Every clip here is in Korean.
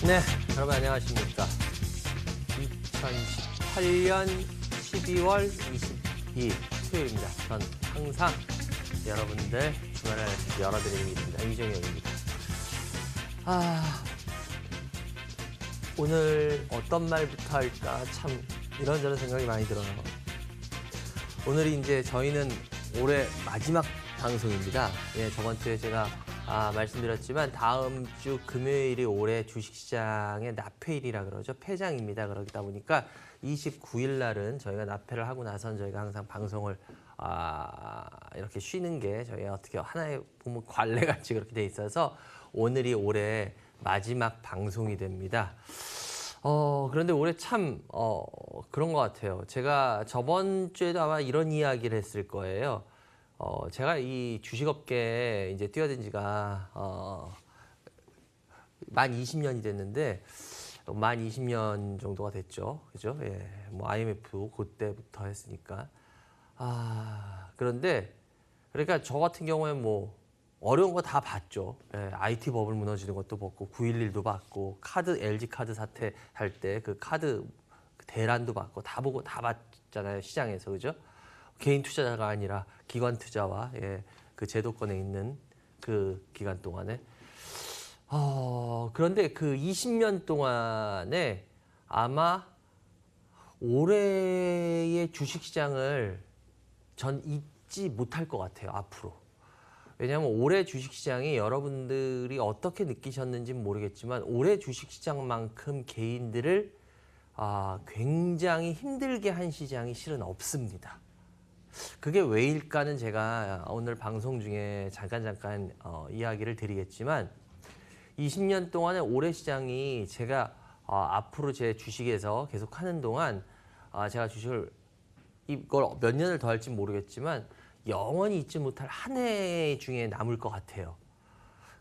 네, 여러분 안녕하십니까. 2018년 12월 22일 수요일입니다. 전 항상 여러분들 주말을 열어드리겠습니다. 이정현입니다. 오늘 어떤 말부터 할까 참 이런저런 생각이 많이 들어요. 오늘이 이제 저희는 올해 마지막 방송입니다. 예, 저번 주에 제가 말씀드렸지만 다음 주 금요일이 올해 주식시장의 납회일이라 그러죠. 폐장입니다. 그러다 보니까 29일 날은 저희가 납회를 하고 나선 저희가 항상 방송을 이렇게 쉬는 게 저희가 어떻게 하나의 보면 관례같이 그렇게 돼 있어서 오늘이 올해 마지막 방송이 됩니다. 그런데 올해 참 그런 것 같아요. 제가 저번 주에도 아마 이런 이야기를 했을 거예요. 제가 이 주식업계에 이제 뛰어든 지가 만 20년이 됐는데 만 20년 정도가 됐죠. 그죠? 예. 뭐 IMF 그때부터 했으니까. 그런데 그러니까 저 같은 경우에는 뭐 어려운 거 다 봤죠. 예, IT 버블 무너지는 것도 봤고 9.11도 봤고 LG 카드 사태 할 때 그 카드 대란도 봤고 다 보고 다 봤잖아요. 시장에서. 그죠? 개인 투자자가 아니라 기관 투자와 그 제도권에 있는 그 기간 동안에 그런데 그 20년 동안에 아마 올해의 주식시장을 전 잊지 못할 것 같아요. 앞으로. 왜냐하면 올해 주식시장이 여러분들이 어떻게 느끼셨는지는 모르겠지만 올해 주식시장만큼 개인들을 굉장히 힘들게 한 시장이 실은 없습니다. 그게 왜일까는 제가 오늘 방송 중에 잠깐 이야기를 드리겠지만 20년 동안의 올해 시장이 제가 앞으로 제 주식에서 계속 하는 동안 제가 주식을 이걸 몇 년을 더 할지 모르겠지만 영원히 잊지 못할 한 해 중에 남을 것 같아요.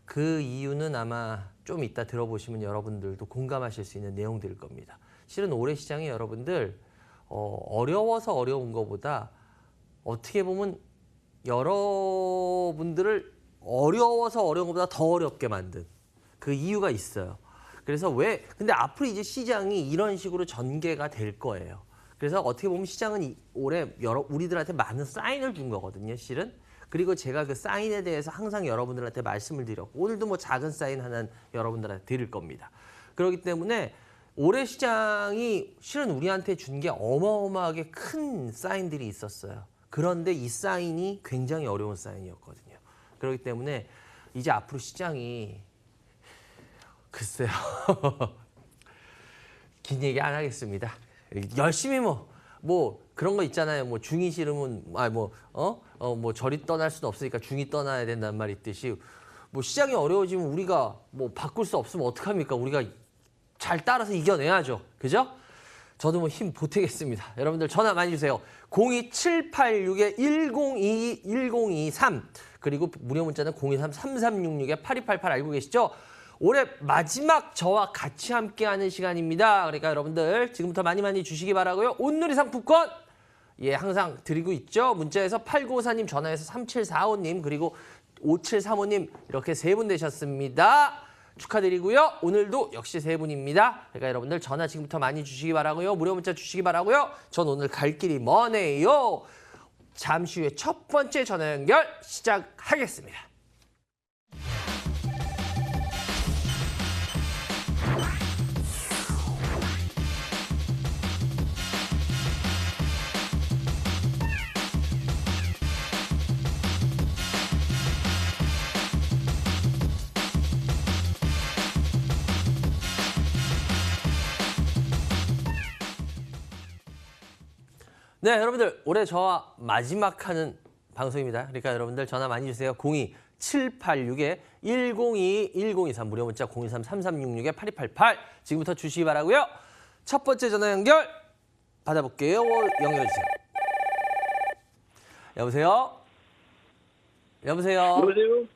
그 이유는 아마 좀 이따 들어보시면 여러분들도 공감하실 수 있는 내용들일 겁니다. 실은 올해 시장이 여러분들 어려워서 어려운 것보다 어떻게 보면 여러분들을 어려워서 어려운 것보다 더 어렵게 만든 그 이유가 있어요. 그래서 근데 앞으로 이제 시장이 이런 식으로 전개가 될 거예요. 그래서 어떻게 보면 시장은 올해 우리들한테 많은 사인을 준 거거든요, 실은. 그리고 제가 그 사인에 대해서 항상 여러분들한테 말씀을 드렸고 오늘도 뭐 작은 사인 하나는 여러분들한테 드릴 겁니다. 그렇기 때문에 올해 시장이 실은 우리한테 준 게 어마어마하게 큰 사인들이 있었어요. 그런데 이 사인이 굉장히 어려운 사인이었거든요. 그렇기 때문에 이제 앞으로 시장이 글쎄요. 긴 얘기 안 하겠습니다. 열심히 뭐 그런 거 있잖아요. 뭐 중이 싫으면 뭐 저리 떠날 수는 없으니까 중이 떠나야 된다는 말이 있듯이 뭐 시장이 어려워지면 우리가 뭐 바꿀 수 없으면 어떡합니까? 우리가 잘 따라서 이겨내야죠. 그죠? 저도 뭐 힘 보태겠습니다. 여러분들 전화 많이 주세요. 02786-1023 그리고 무료 문자는 023-3366-8288 알고 계시죠? 올해 마지막 저와 같이 함께하는 시간입니다. 그러니까 여러분들 지금부터 많이 주시기 바라고요. 온누리 상품권 항상 드리고 있죠. 문자에서 8954님 전화해서 3745님 그리고 5735님 이렇게 세 분 되셨습니다. 축하드리고요. 오늘도 역시 세 분입니다. 그러니까 여러분들 전화 지금부터 많이 주시기 바라고요. 무료 문자 주시기 바라고요. 전 오늘 갈 길이 머네요. 잠시 후에 첫 번째 전화 연결 시작하겠습니다. 네, 여러분들 올해 저와 마지막 하는 방송입니다. 그러니까 여러분들 전화 많이 주세요. 02786-1022-1023 무료 문자 023-3366-8288 지금부터 주시기 바라고요. 첫 번째 전화 연결 받아볼게요. 연결해 주세요. 여보세요? 여보세요?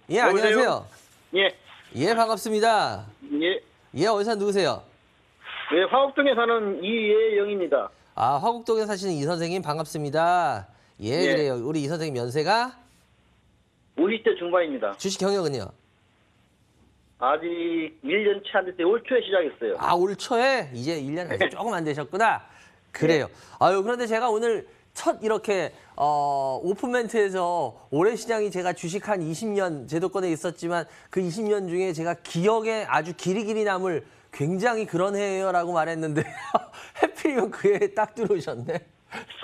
예, 안녕하세요. 예. 예, 반갑습니다. 예. 예, 어디서 누구세요? 예, 화곡동에 사는 이예영입니다. 화곡동에 사시는 이 선생님 반갑습니다. 예, 그래요. 우리 이 선생님 연세가? 50대 중반입니다. 주식 경력은요? 아직 1년 채 안 됐어요. 올 초에 시작했어요. 아, 올 초에 이제 1년 아직 조금 안 되셨구나. 그래요. 아유, 그런데 제가 오늘 첫 이렇게 오픈 멘트에서 올해 시장이 제가 주식 한 20년 제도권에 있었지만 그 20년 중에 제가 기억에 아주 길이길이 남을 굉장히 그런 해요라고 말했는데 해필이면 그 해에 딱 들어오셨네.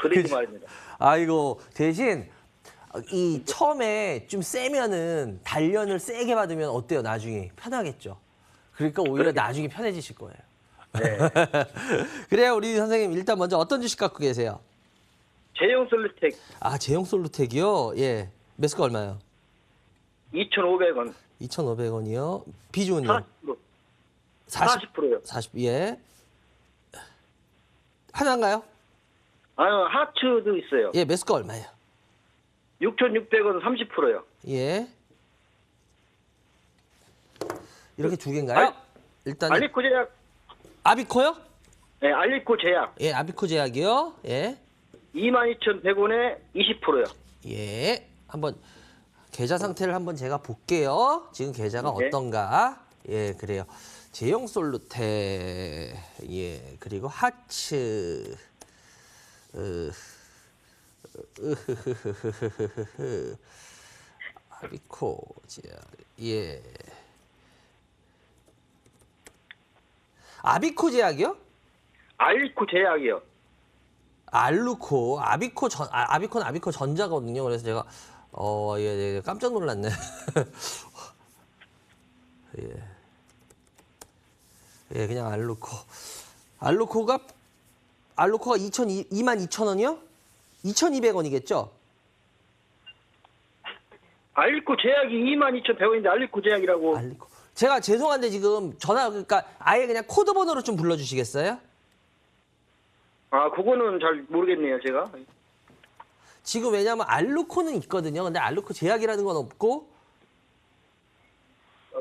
그러지 말입니다. 아이고, 대신 이 처음에 좀 세면은 단련을 세게 받으면 어때요? 나중에 편하겠죠. 그러니까 오히려 나중에 편해지실 거예요. 네. 그래요, 우리 선생님 일단 먼저 어떤 주식 갖고 계세요? 제형 솔루텍 아, 제형 솔루텍이요? 예. 매수가 얼마요? 2,500원. 2,500원이요. 비중은요? 40%. 40%요. 40, 예. 하나인가요? 아유, 하츠도 있어요. 예, 매수가 얼마예요? 6,600원 30%요. 예. 이렇게 두 개인가요? 일단 알리코 제약. 아비코요? 네, 알리코 제약. 예, 아비코 제약이요. 예. 22,100원에 20%요. 예. 한번 계좌 상태를 한번 제가 볼게요. 지금 계좌가 네. 어떤가? 예, 그래요. 제형 솔루테, 예, 그리고 하츠, 아비코 제약, 예. 아비코 제약이요? 알리코 제약이요. 알루코, 아비코는 아비코 전자거든요. 그래서 제가 예, 예, 깜짝 놀랐네. 예. 예, 그냥 알루코. 알루코가 22,000원이요? 2,200원이겠죠? 알리코 제약이 22,100원인데 알리코 제약이라고. 알루코. 제가 죄송한데 지금 그러니까 아예 그냥 코드 번호로 좀 불러주시겠어요? 아, 그거는 잘 모르겠네요, 제가. 지금 왜냐면 알루코는 있거든요. 근데 알루코 제약이라는 건 없고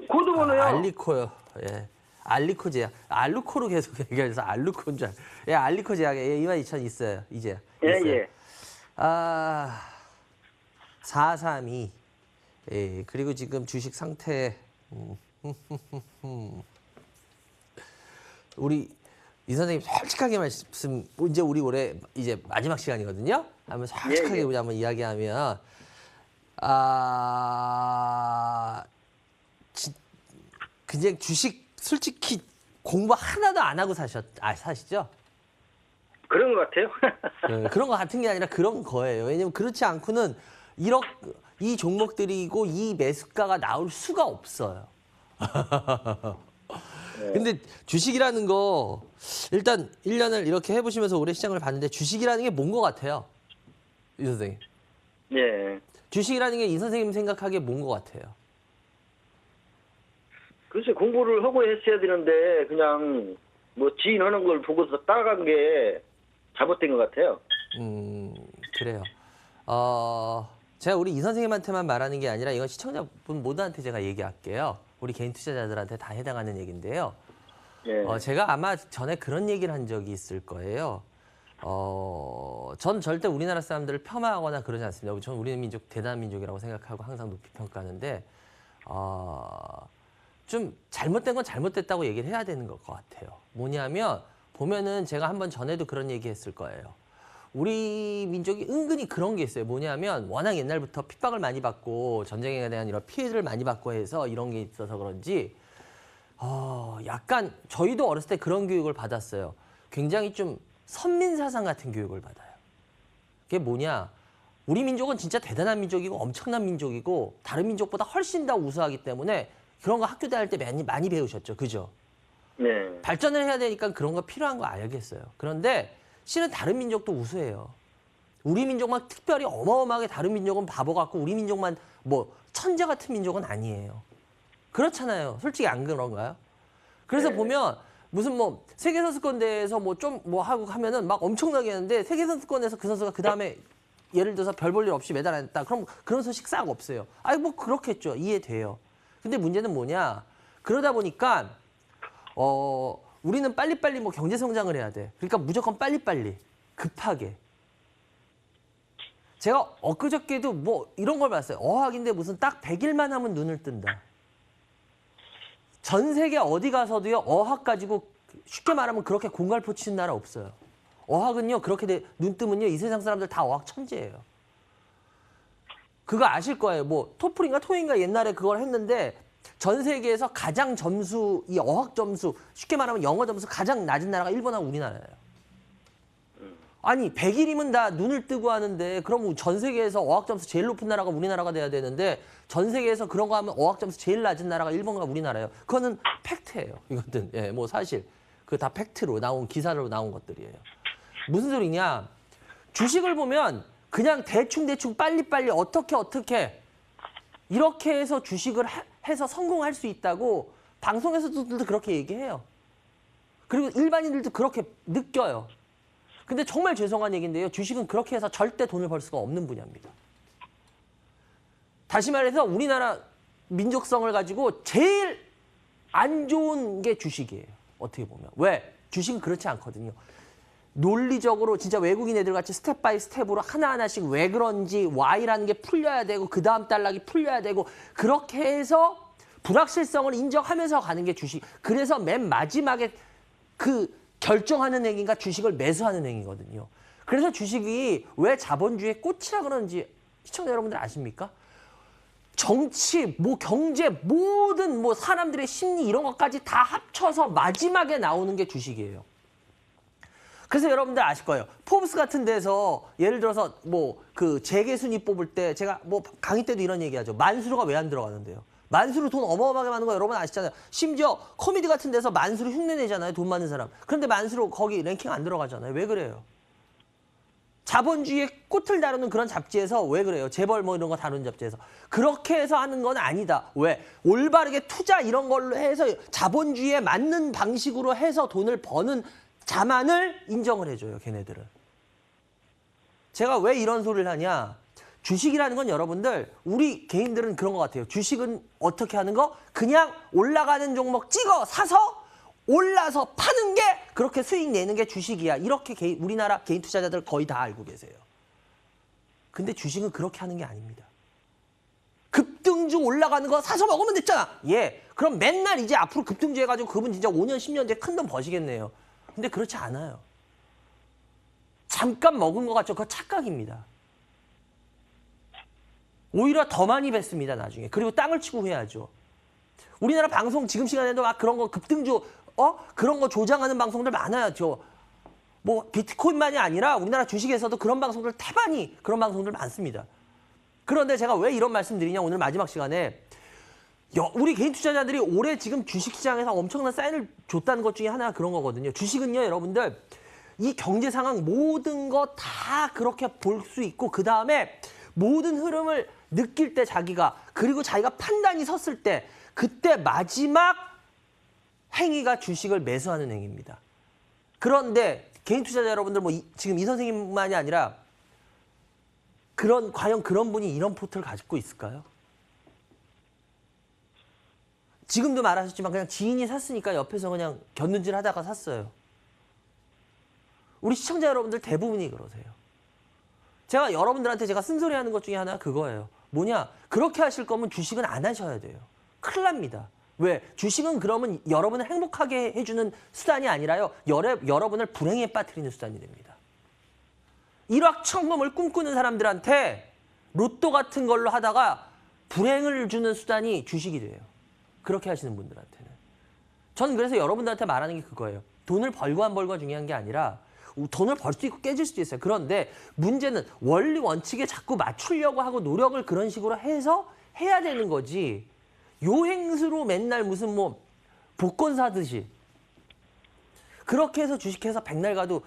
코드 번호요. 알리코요. 예. 알리코 제약. 알루코로 계속 얘기해서 알루코인 줄 예, 알리코 제약에 예, 22,000 있어요. 이제. 예, 있어요. 예. 아, 432. 예, 그리고 지금 주식 상태 우리 이 선생님 솔직하게 말씀 이제 우리 올해 이제 마지막 시간이거든요. 한번 솔직하게 예, 예. 우리 한번 이야기하면 그냥 주식 솔직히 공부 하나도 안 하고 사시죠? 그런 것 같아요. 네, 그런 거 같은 게 아니라 그런 거예요. 왜냐면 그렇지 않고는 이 종목들이고 이 매수가가 나올 수가 없어요. 근데 주식이라는 거 일단 1년을 이렇게 해보시면서 올해 시장을 봤는데 주식이라는 게 뭔 것 같아요? 이 선생님. 예. 주식이라는 게 이 선생님 생각하기에 뭔 것 같아요? 글쎄, 공부를 하고 했어야 되는데, 그냥, 뭐, 지인 하는 걸 보고서 따라간 게 잘못된 것 같아요. 그래요. 제가 우리 이 선생님한테만 말하는 게 아니라 이건 시청자분 모두한테 제가 얘기할게요. 우리 개인 투자자들한테 다 해당하는 얘기인데요. 예. 제가 아마 전에 그런 얘기를 한 적이 있을 거예요. 전 절대 우리나라 사람들을 폄하하거나 그러지 않습니다. 전 우리 민족 대단한 민족이라고 생각하고 항상 높이 평가하는데 좀 잘못된 건 잘못됐다고 얘기를 해야 되는 것 같아요. 뭐냐면 보면은 제가 한번 전에도 그런 얘기 했을 거예요. 우리 민족이 은근히 그런 게 있어요. 뭐냐면 워낙 옛날부터 핍박을 많이 받고 전쟁에 대한 이런 피해를 많이 받고 해서 이런 게 있어서 그런지 약간 저희도 어렸을 때 그런 교육을 받았어요. 굉장히 좀 선민사상 같은 교육을 받아요. 그게 뭐냐? 우리 민족은 진짜 대단한 민족이고 엄청난 민족이고 다른 민족보다 훨씬 더 우수하기 때문에 그런 거 학교 다닐 때 많이 배우셨죠. 그죠? 네. 발전을 해야 되니까 그런 거 필요한 거 알겠어요. 그런데 실은 다른 민족도 우수해요. 우리 민족만 특별히 어마어마하게 다른 민족은 바보 같고 우리 민족만 뭐 천재 같은 민족은 아니에요. 그렇잖아요. 솔직히 안 그런가요? 그래서 네. 보면 무슨 뭐 세계 선수권대회에서 뭐 좀 뭐 하고 하면은 막 엄청나게 하는데 세계 선수권에서 그 선수가 그 다음에 예를 들어서 별 볼 일 없이 메달 안 했다. 그럼 그런 소식 싹 없어요. 아니 뭐 그렇겠죠. 이해돼요. 근데 문제는 뭐냐? 그러다 보니까 우리는 빨리빨리 뭐 경제 성장을 해야 돼. 그러니까 무조건 빨리빨리 급하게. 제가 엊그저께도 뭐 이런 걸 봤어요. 어학인데 무슨 딱 100일만 하면 눈을 뜬다. 전 세계 어디 가서도요, 어학 가지고 쉽게 말하면 그렇게 공갈포 치는 나라 없어요. 어학은요, 그렇게 눈 뜨면요, 이 세상 사람들 다 어학 천재예요. 그거 아실 거예요. 뭐 토플인가 토익인가 옛날에 그걸 했는데 전 세계에서 가장 점수, 이 어학 점수, 쉽게 말하면 영어 점수 가장 낮은 나라가 일본하고 우리나라예요. 아니 100일이면 다 눈을 뜨고 하는데 그럼 전 세계에서 어학 점수 제일 높은 나라가 우리나라가 돼야 되는데 전 세계에서 그런 거 하면 어학 점수 제일 낮은 나라가 일본과 우리나라예요. 그거는 팩트예요. 이거는 예, 뭐 사실 그 다 팩트로 나온 기사로 나온 것들이에요. 무슨 소리냐? 주식을 보면 그냥 대충 빨리빨리 어떻게 이렇게 해서 주식을 해서 성공할 수 있다고 방송에서도 그렇게 얘기해요. 그리고 일반인들도 그렇게 느껴요. 근데 정말 죄송한 얘기인데요. 주식은 그렇게 해서 절대 돈을 벌 수가 없는 분야입니다. 다시 말해서 우리나라 민족성을 가지고 제일 안 좋은 게 주식이에요. 어떻게 보면. 왜? 주식은 그렇지 않거든요. 논리적으로 진짜 외국인 애들 같이 스텝 바이 스텝으로 하나하나씩 왜 그런지 Y라는 게 풀려야 되고 그 다음 단락이 풀려야 되고 그렇게 해서 불확실성을 인정하면서 가는 게 주식. 그래서 맨 마지막에 그 결정하는 행위가 주식을 매수하는 행위거든요. 그래서 주식이 왜 자본주의의 꽃이라 그러는지 시청자 여러분들 아십니까? 정치, 뭐 경제, 모든 뭐 사람들의 심리 이런 것까지 다 합쳐서 마지막에 나오는 게 주식이에요. 그래서 여러분들 아실 거예요. 포브스 같은 데서 예를 들어서 뭐 그 재계 순위 뽑을 때 제가 뭐 강의 때도 이런 얘기하죠. 만수르가 왜 안 들어가는데요? 만수르 돈 어마어마하게 많은 거 여러분 아시잖아요. 심지어 코미디 같은 데서 만수르 흉내내잖아요. 돈 많은 사람. 그런데 만수르 거기 랭킹 안 들어가잖아요. 왜 그래요? 자본주의의 꽃을 다루는 그런 잡지에서 왜 그래요? 재벌 뭐 이런 거 다루는 잡지에서. 그렇게 해서 하는 건 아니다. 왜? 올바르게 투자 이런 걸로 해서 자본주의에 맞는 방식으로 해서 돈을 버는 자만을 인정을 해줘요. 걔네들은. 제가 왜 이런 소리를 하냐. 주식이라는 건 여러분들 우리 개인들은 그런 것 같아요. 주식은 어떻게 하는 거? 그냥 올라가는 종목 찍어 사서 올라서 파는 게 그렇게 수익 내는 게 주식이야. 이렇게 우리나라 개인 투자자들 거의 다 알고 계세요. 근데 주식은 그렇게 하는 게 아닙니다. 급등주 올라가는 거 사서 먹으면 됐잖아. 예. 그럼 맨날 이제 앞으로 급등주 해가지고 그분 진짜 5년, 10년 뒤에 큰 돈 버시겠네요. 근데 그렇지 않아요. 잠깐 먹은 것 같죠? 그거 착각입니다. 오히려 더 많이 뱉습니다, 나중에. 그리고 땅을 치고 해야죠. 우리나라 방송 지금 시간에도 막 그런 거 급등주, 그런 거 조장하는 방송들 많아요. 뭐 비트코인만이 아니라 우리나라 주식에서도 그런 방송들 태반이 그런 방송들 많습니다. 그런데 제가 왜 이런 말씀 드리냐, 오늘 마지막 시간에. 우리 개인 투자자들이 올해 지금 주식시장에서 엄청난 사인을 줬다는 것 중에 하나가 그런 거거든요. 주식은요, 여러분들, 이 경제 상황 모든 거 다 그렇게 볼 수 있고 그 다음에 모든 흐름을 느낄 때 그리고 자기가 판단이 섰을 때 그때 마지막 행위가 주식을 매수하는 행위입니다. 그런데 개인 투자자 여러분들 지금 이 선생님만이 아니라 과연 그런 분이 이런 포트를 가지고 있을까요? 지금도 말하셨지만 그냥 지인이 샀으니까 옆에서 그냥 곁눈질 하다가 샀어요. 우리 시청자 여러분들 대부분이 그러세요. 제가 여러분들한테 제가 쓴소리하는 것 중에 하나가 그거예요. 뭐냐? 그렇게 하실 거면 주식은 안 하셔야 돼요. 큰일 납니다. 왜? 주식은 그러면 여러분을 행복하게 해주는 수단이 아니라요. 여러분을 불행에 빠뜨리는 수단이 됩니다. 일확천금을 꿈꾸는 사람들한테 로또 같은 걸로 하다가 불행을 주는 수단이 주식이 돼요. 그렇게 하시는 분들한테는. 전 그래서 여러분들한테 말하는 게 그거예요. 돈을 벌고 안 벌고가 중요한 게 아니라 돈을 벌 수도 있고 깨질 수도 있어요. 그런데 문제는 원리 원칙에 자꾸 맞추려고 하고 노력을 그런 식으로 해서 해야 되는 거지. 요행수로 맨날 무슨 뭐 복권 사듯이 그렇게 해서 주식해서 백날 가도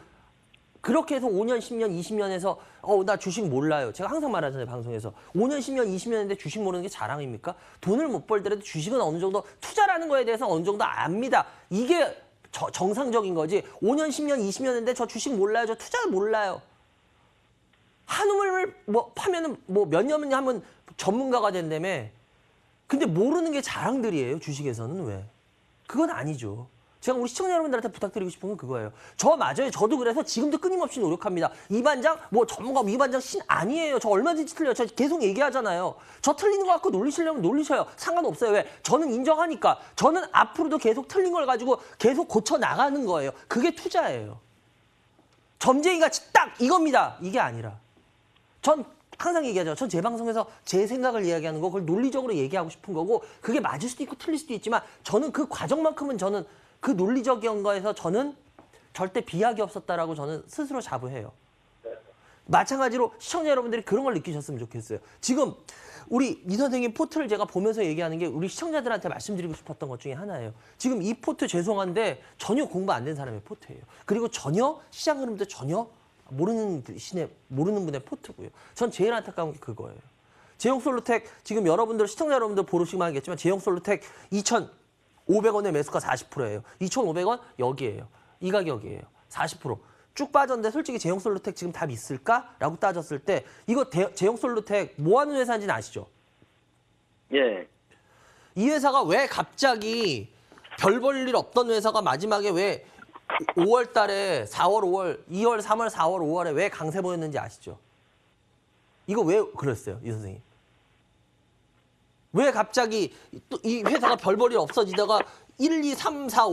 그렇게 해서 5년, 10년, 20년에서 나 주식 몰라요. 제가 항상 말하잖아요, 방송에서. 5년, 10년, 20년인데 주식 모르는 게 자랑입니까? 돈을 못 벌더라도 주식은 어느 정도 투자라는 거에 대해서 어느 정도 압니다. 이게 정상적인 거지. 5년, 10년, 20년인데 저 주식 몰라요. 저 투자 몰라요. 한우물 파면은 몇 년만 하면 전문가가 된다며. 근데 모르는 게 자랑들이에요, 주식에서는. 왜? 그건 아니죠. 제가 우리 시청자 여러분들한테 부탁드리고 싶은 건 그거예요. 저 맞아요. 저도 그래서 지금도 끊임없이 노력합니다. 이 반장 뭐 전문가 이 반장 신 아니에요. 저 얼마든지 틀려요. 저 계속 얘기하잖아요. 저 틀리는 거 갖고 놀리시려면 놀리셔요. 상관없어요. 왜? 저는 인정하니까. 저는 앞으로도 계속 틀린 걸 가지고 계속 고쳐 나가는 거예요. 그게 투자예요. 점쟁이같이 딱 이겁니다. 이게 아니라. 전 항상 얘기하죠. 전 제 방송에서 제 생각을 이야기하는 거 그걸 논리적으로 얘기하고 싶은 거고 그게 맞을 수도 있고 틀릴 수도 있지만 저는 그 과정만큼은 저는 그 논리적인 거에서 저는 절대 비약이 없었다라고 저는 스스로 자부해요. 마찬가지로 시청자 여러분들이 그런 걸 느끼셨으면 좋겠어요. 지금 우리 이 선생님 포트를 제가 보면서 얘기하는 게 우리 시청자들한테 말씀드리고 싶었던 것 중에 하나예요. 지금 이 포트 죄송한데 전혀 공부 안 된 사람의 포트예요. 그리고 전혀 시장 흐름도 전혀 모르는 분의 포트고요. 전 제일 안타까운 게 그거예요. 제형솔루텍 지금 여러분들 시청자 여러분들 보시면 알겠지만 제형솔루텍 2,500원의 매수가 40%예요. 2,500원 여기에요. 이 가격이에요. 40%. 쭉 빠졌는데 솔직히 제형솔루텍 지금 답 있을까라고 따졌을 때 이거 제형솔루텍 뭐 하는 회사인지는 아시죠? 예. 이 회사가 왜 갑자기 별 볼 일 없던 회사가 마지막에 왜 5월 달에 4월, 5월, 2월, 3월, 4월, 5월에 왜 강세 보였는지 아시죠? 이거 왜 그랬어요, 이 선생님? 왜 갑자기 또 이 회사가 별 볼 일 없어지다가 1, 2, 3, 4,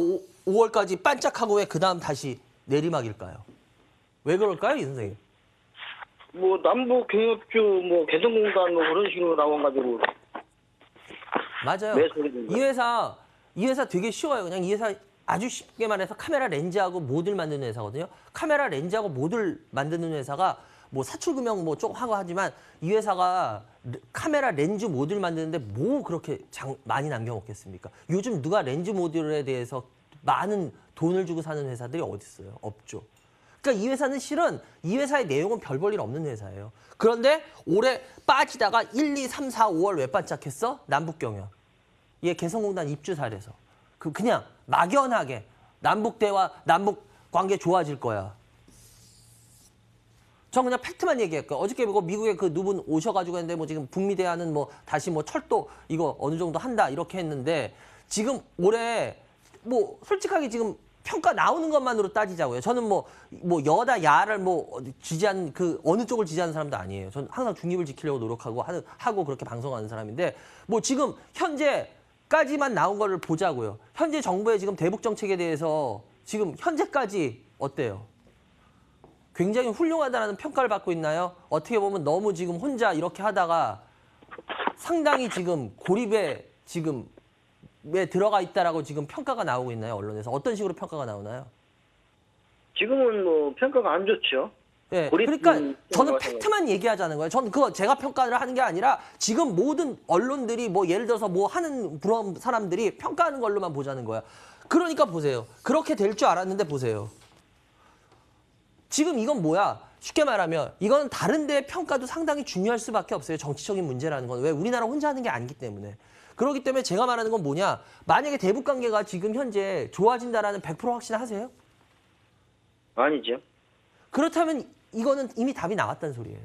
5월까지 반짝하고 왜 그 다음 다시 내리막일까요? 왜 그럴까요, 이 선생님? 뭐 남북 경협주 뭐 개성공단 뭐 그런 식으로 나와가지고 맞아요. 이 회사 되게 쉬워요. 그냥 이 회사 아주 쉽게 말해서 카메라 렌즈하고 모듈 만드는 회사거든요. 카메라 렌즈하고 모듈 만드는 회사가 뭐 사출금형 뭐 조금 하고 하지만 이 회사가 카메라 렌즈 모듈 만드는데 뭐 그렇게 많이 남겨먹겠습니까? 요즘 누가 렌즈 모듈에 대해서 많은 돈을 주고 사는 회사들이 어디 있어요? 없죠. 그러니까 이 회사는 실은 이 회사의 내용은 별 볼 일 없는 회사예요. 그런데 올해 빠지다가 1, 2, 3, 4, 5월 왜 반짝했어? 남북경협. 얘 개성공단 입주 사례에서. 그냥 막연하게 남북 대화, 남북 관계 좋아질 거야. 전 그냥 팩트만 얘기할게요. 어저께 보고 미국에 그 누분 오셔가지고 했는데 뭐 지금 북미 대화는 뭐 다시 뭐 철도 이거 어느 정도 한다 이렇게 했는데 지금 올해 뭐 솔직하게 지금 평가 나오는 것만으로 따지자고요. 저는 뭐 여다 야를 뭐 지지한 그 어느 쪽을 지지하는 사람도 아니에요. 저는 항상 중립을 지키려고 노력하고 하고 그렇게 방송하는 사람인데 뭐 지금 현재까지만 나온 거를 보자고요. 현재 정부의 지금 대북 정책에 대해서 지금 현재까지 어때요? 굉장히 훌륭하다는 평가를 받고 있나요? 어떻게 보면 너무 지금 혼자 이렇게 하다가 상당히 지금 고립에 지금 왜 들어가 있다라고 지금 평가가 나오고 있나요? 언론에서 어떤 식으로 평가가 나오나요? 지금은 뭐 평가가 안 좋죠. 예, 그러니까 저는 팩트만 얘기하자는 거예요. 저는 그거 제가 평가를 하는 게 아니라 지금 모든 언론들이 뭐 예를 들어서 뭐 하는 그런 사람들이 평가하는 걸로만 보자는 거야. 그러니까 보세요. 그렇게 될 줄 알았는데 보세요. 지금 이건 뭐야? 쉽게 말하면 이건 다른 데의 평가도 상당히 중요할 수밖에 없어요. 정치적인 문제라는 건. 왜? 우리나라 혼자 하는 게 아니기 때문에. 그렇기 때문에 제가 말하는 건 뭐냐? 만약에 대북 관계가 지금 현재 좋아진다라는 100% 확신하세요? 아니죠. 그렇다면 이거는 이미 답이 나왔다는 소리예요.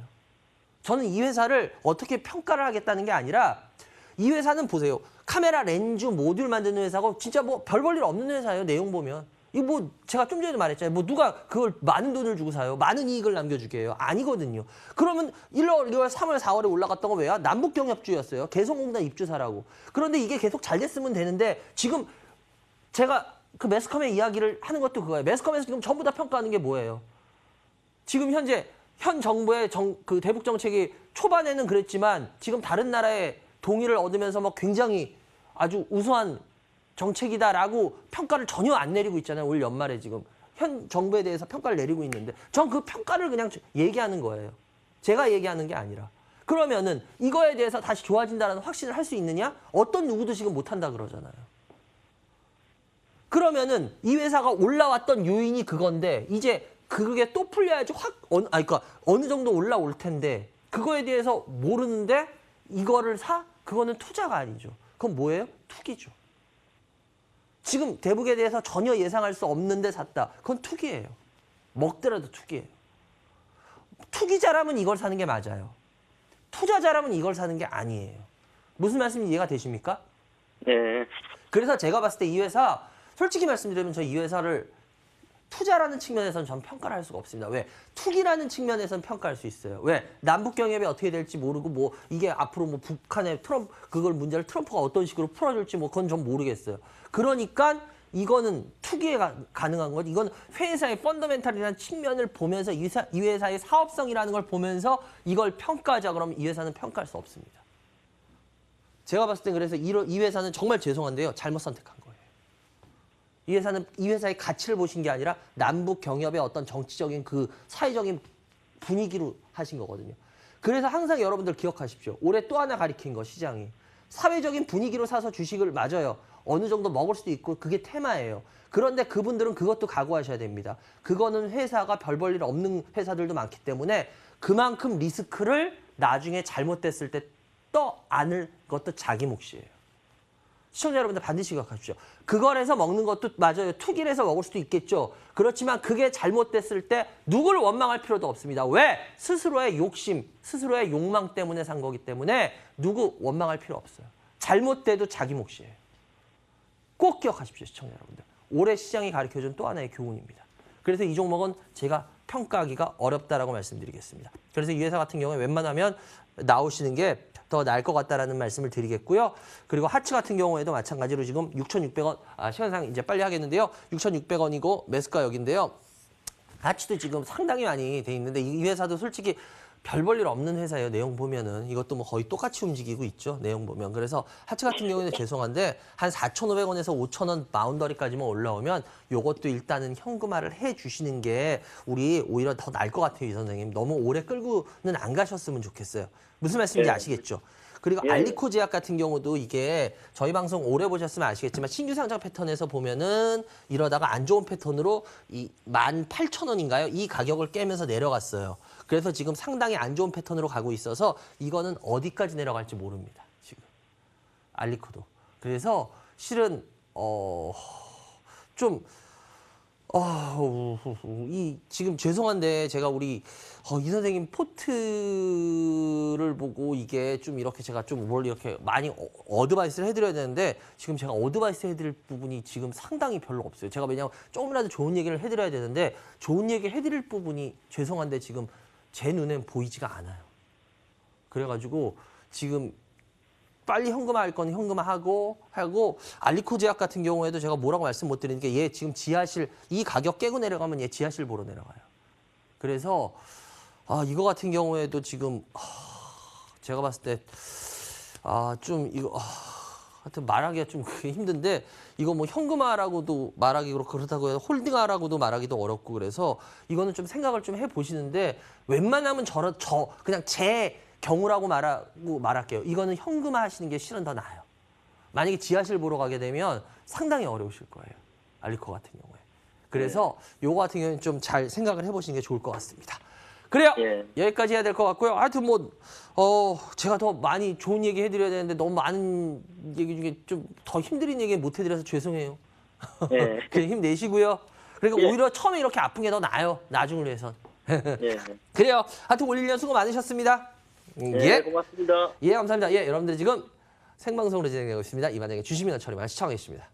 저는 이 회사를 어떻게 평가를 하겠다는 게 아니라 이 회사는 보세요. 카메라 렌즈 모듈 만드는 회사고 진짜 뭐 별 볼 일 없는 회사예요. 내용 보면. 이거 뭐 제가 좀 전에도 말했잖아요. 뭐 누가 그걸 많은 돈을 주고 사요. 많은 이익을 남겨주게 해요. 아니거든요. 그러면 1월, 2월, 3월, 4월에 올라갔던 건 왜요? 남북경협주였어요. 개성공단 입주사라고. 그런데 이게 계속 잘 됐으면 되는데 지금 제가 그 매스컴의 이야기를 하는 것도 그거예요. 매스컴에서 지금 전부 다 평가하는 게 뭐예요? 지금 현재 현 정부의 그 대북 정책이 초반에는 그랬지만 지금 다른 나라의 동의를 얻으면서 뭐 굉장히 아주 우수한 정책이다라고 평가를 전혀 안 내리고 있잖아요. 올 연말에 지금 현 정부에 대해서 평가를 내리고 있는데 전 그 평가를 그냥 얘기하는 거예요. 제가 얘기하는 게 아니라. 그러면은 이거에 대해서 다시 좋아진다는 확신을 할 수 있느냐? 어떤 누구도 지금 못한다 그러잖아요. 그러면은 이 회사가 올라왔던 요인이 그건데 이제 그게 또 풀려야지 그러니까 어느 정도 올라올 텐데 그거에 대해서 모르는데 이거를 사? 그거는 투자가 아니죠. 그건 뭐예요? 투기죠. 지금 대북에 대해서 전혀 예상할 수 없는데 샀다. 그건 투기예요. 먹더라도 투기예요. 투기자라면 이걸 사는 게 맞아요. 투자자라면 이걸 사는 게 아니에요. 무슨 말씀인지 이해가 되십니까? 네. 그래서 제가 봤을 때 이 회사 솔직히 말씀드리면 저 이 회사를 투자라는 측면에서는 전 평가를 할 수가 없습니다. 왜? 투기라는 측면에서는 평가할 수 있어요. 왜? 남북 경협이 어떻게 될지 모르고 뭐 이게 앞으로 뭐 북한의 그걸 문제를 트럼프가 어떤 식으로 풀어줄지 뭐 그건 전 모르겠어요. 그러니까 이거는 투기에 가능한 것. 이건 회사의 펀더멘탈이라는 측면을 보면서 이 회사의 사업성이라는 걸 보면서 이걸 평가하자 그러면 이 회사는 평가할 수 없습니다. 제가 봤을 땐 그래서 이 회사는 정말 죄송한데요. 잘못 선택한 거예요. 이 회사는 이 회사의 가치를 보신 게 아니라 남북 경협의 어떤 정치적인 그 사회적인 분위기로 하신 거거든요. 그래서 항상 여러분들 기억하십시오. 올해 또 하나 가리킨 거 시장이. 사회적인 분위기로 사서 주식을 맞아요. 어느 정도 먹을 수도 있고 그게 테마예요. 그런데 그분들은 그것도 각오하셔야 됩니다. 그거는 회사가 별 볼 일 없는 회사들도 많기 때문에 그만큼 리스크를 나중에 잘못됐을 때 떠안을 것도 자기 몫이에요. 시청자 여러분들 반드시 기억하십시오. 그걸 해서 먹는 것도 맞아요. 투기를 해서 먹을 수도 있겠죠. 그렇지만 그게 잘못됐을 때 누구를 원망할 필요도 없습니다. 왜? 스스로의 욕심, 스스로의 욕망 때문에 산 거기 때문에 누구 원망할 필요 없어요. 잘못돼도 자기 몫이에요. 꼭 기억하십시오, 시청자 여러분들. 올해 시장이 가르쳐준 또 하나의 교훈입니다. 그래서 이 종목은 제가 평가하기가 어렵다라고 말씀드리겠습니다. 그래서 이 회사 같은 경우에 웬만하면 나오시는 게 더 나을 것 같다라는 말씀을 드리겠고요. 그리고 하츠 같은 경우에도 마찬가지로 지금 6,600원, 시간상 이제 빨리 하겠는데요. 6,600원이고 매수가 여기인데요. 하츠도 지금 상당히 많이 돼 있는데 이 회사도 솔직히 별 볼 일 없는 회사예요. 내용 보면은 이것도 뭐 거의 똑같이 움직이고 있죠. 내용 보면. 그래서 하츠 같은 경우에는 죄송한데 한 4,500원에서 5,000원 바운더리까지만 올라오면 요것도 일단은 현금화를 해 주시는 게 우리 오히려 더 나을 것 같아요, 이 선생님. 너무 오래 끌고는 안 가셨으면 좋겠어요. 무슨 말씀인지 아시겠죠? 그리고 알리코 제약 같은 경우도 이게 저희 방송 오래 보셨으면 아시겠지만 신규 상장 패턴에서 보면은 이러다가 안 좋은 패턴으로 이 18,000원인가요? 이 가격을 깨면서 내려갔어요. 그래서 지금 상당히 안 좋은 패턴으로 가고 있어서 이거는 어디까지 내려갈지 모릅니다. 지금 알리코도. 그래서 실은 좀 지금 죄송한데 제가 우리 이 선생님 포트를 보고 이게 좀 이렇게 제가 좀 뭘 이렇게 많이 어드바이스를 해드려야 되는데 지금 제가 어드바이스 해드릴 부분이 지금 상당히 별로 없어요. 제가 왜냐하면 조금이라도 좋은 얘기를 해드려야 되는데 좋은 얘기 해드릴 부분이 죄송한데 지금 제 눈엔 보이지가 않아요. 그래가지고 지금 빨리 현금화할 건 현금화하고 알리코 제약 같은 경우에도 제가 뭐라고 말씀 못 드리는 게 얘 지금 지하실 이 가격 깨고 내려가면 얘 지하실 보러 내려가요. 그래서 이거 같은 경우에도 지금 제가 봤을 때 좀 이거 하여튼 말하기가 좀 힘든데 이거 뭐 현금화라고도 말하기 그렇다고 해서 홀딩화라고도 말하기도 어렵고 그래서 이거는 좀 생각을 좀 해보시는데 웬만하면 그냥 제 경우라고 말할게요. 이거는 현금화 하시는 게 실은 더 나아요. 만약에 지하실 보러 가게 되면 상당히 어려우실 거예요. 알리코 같은 경우에. 그래서 요거 같은 경우는 좀 잘 생각을 해보시는 게 좋을 것 같습니다. 그래요. 여기까지 해야 될 것 같고요. 하여튼 제가 더 많이 좋은 얘기 해드려야 되는데 너무 많은 얘기 중에 좀 더 힘든 얘기 못 해드려서 죄송해요. 그냥 힘내시고요. 그러니까 오히려 처음에 이렇게 아픈 게 더 나아요. 나중을 위해선. 그래요. 하여튼 올 1년 수고 많으셨습니다. 고맙습니다. 감사합니다. 여러분들 지금 생방송으로 진행되고 있습니다. 이반장의 주식민원 처리만 시청하고 계십니다.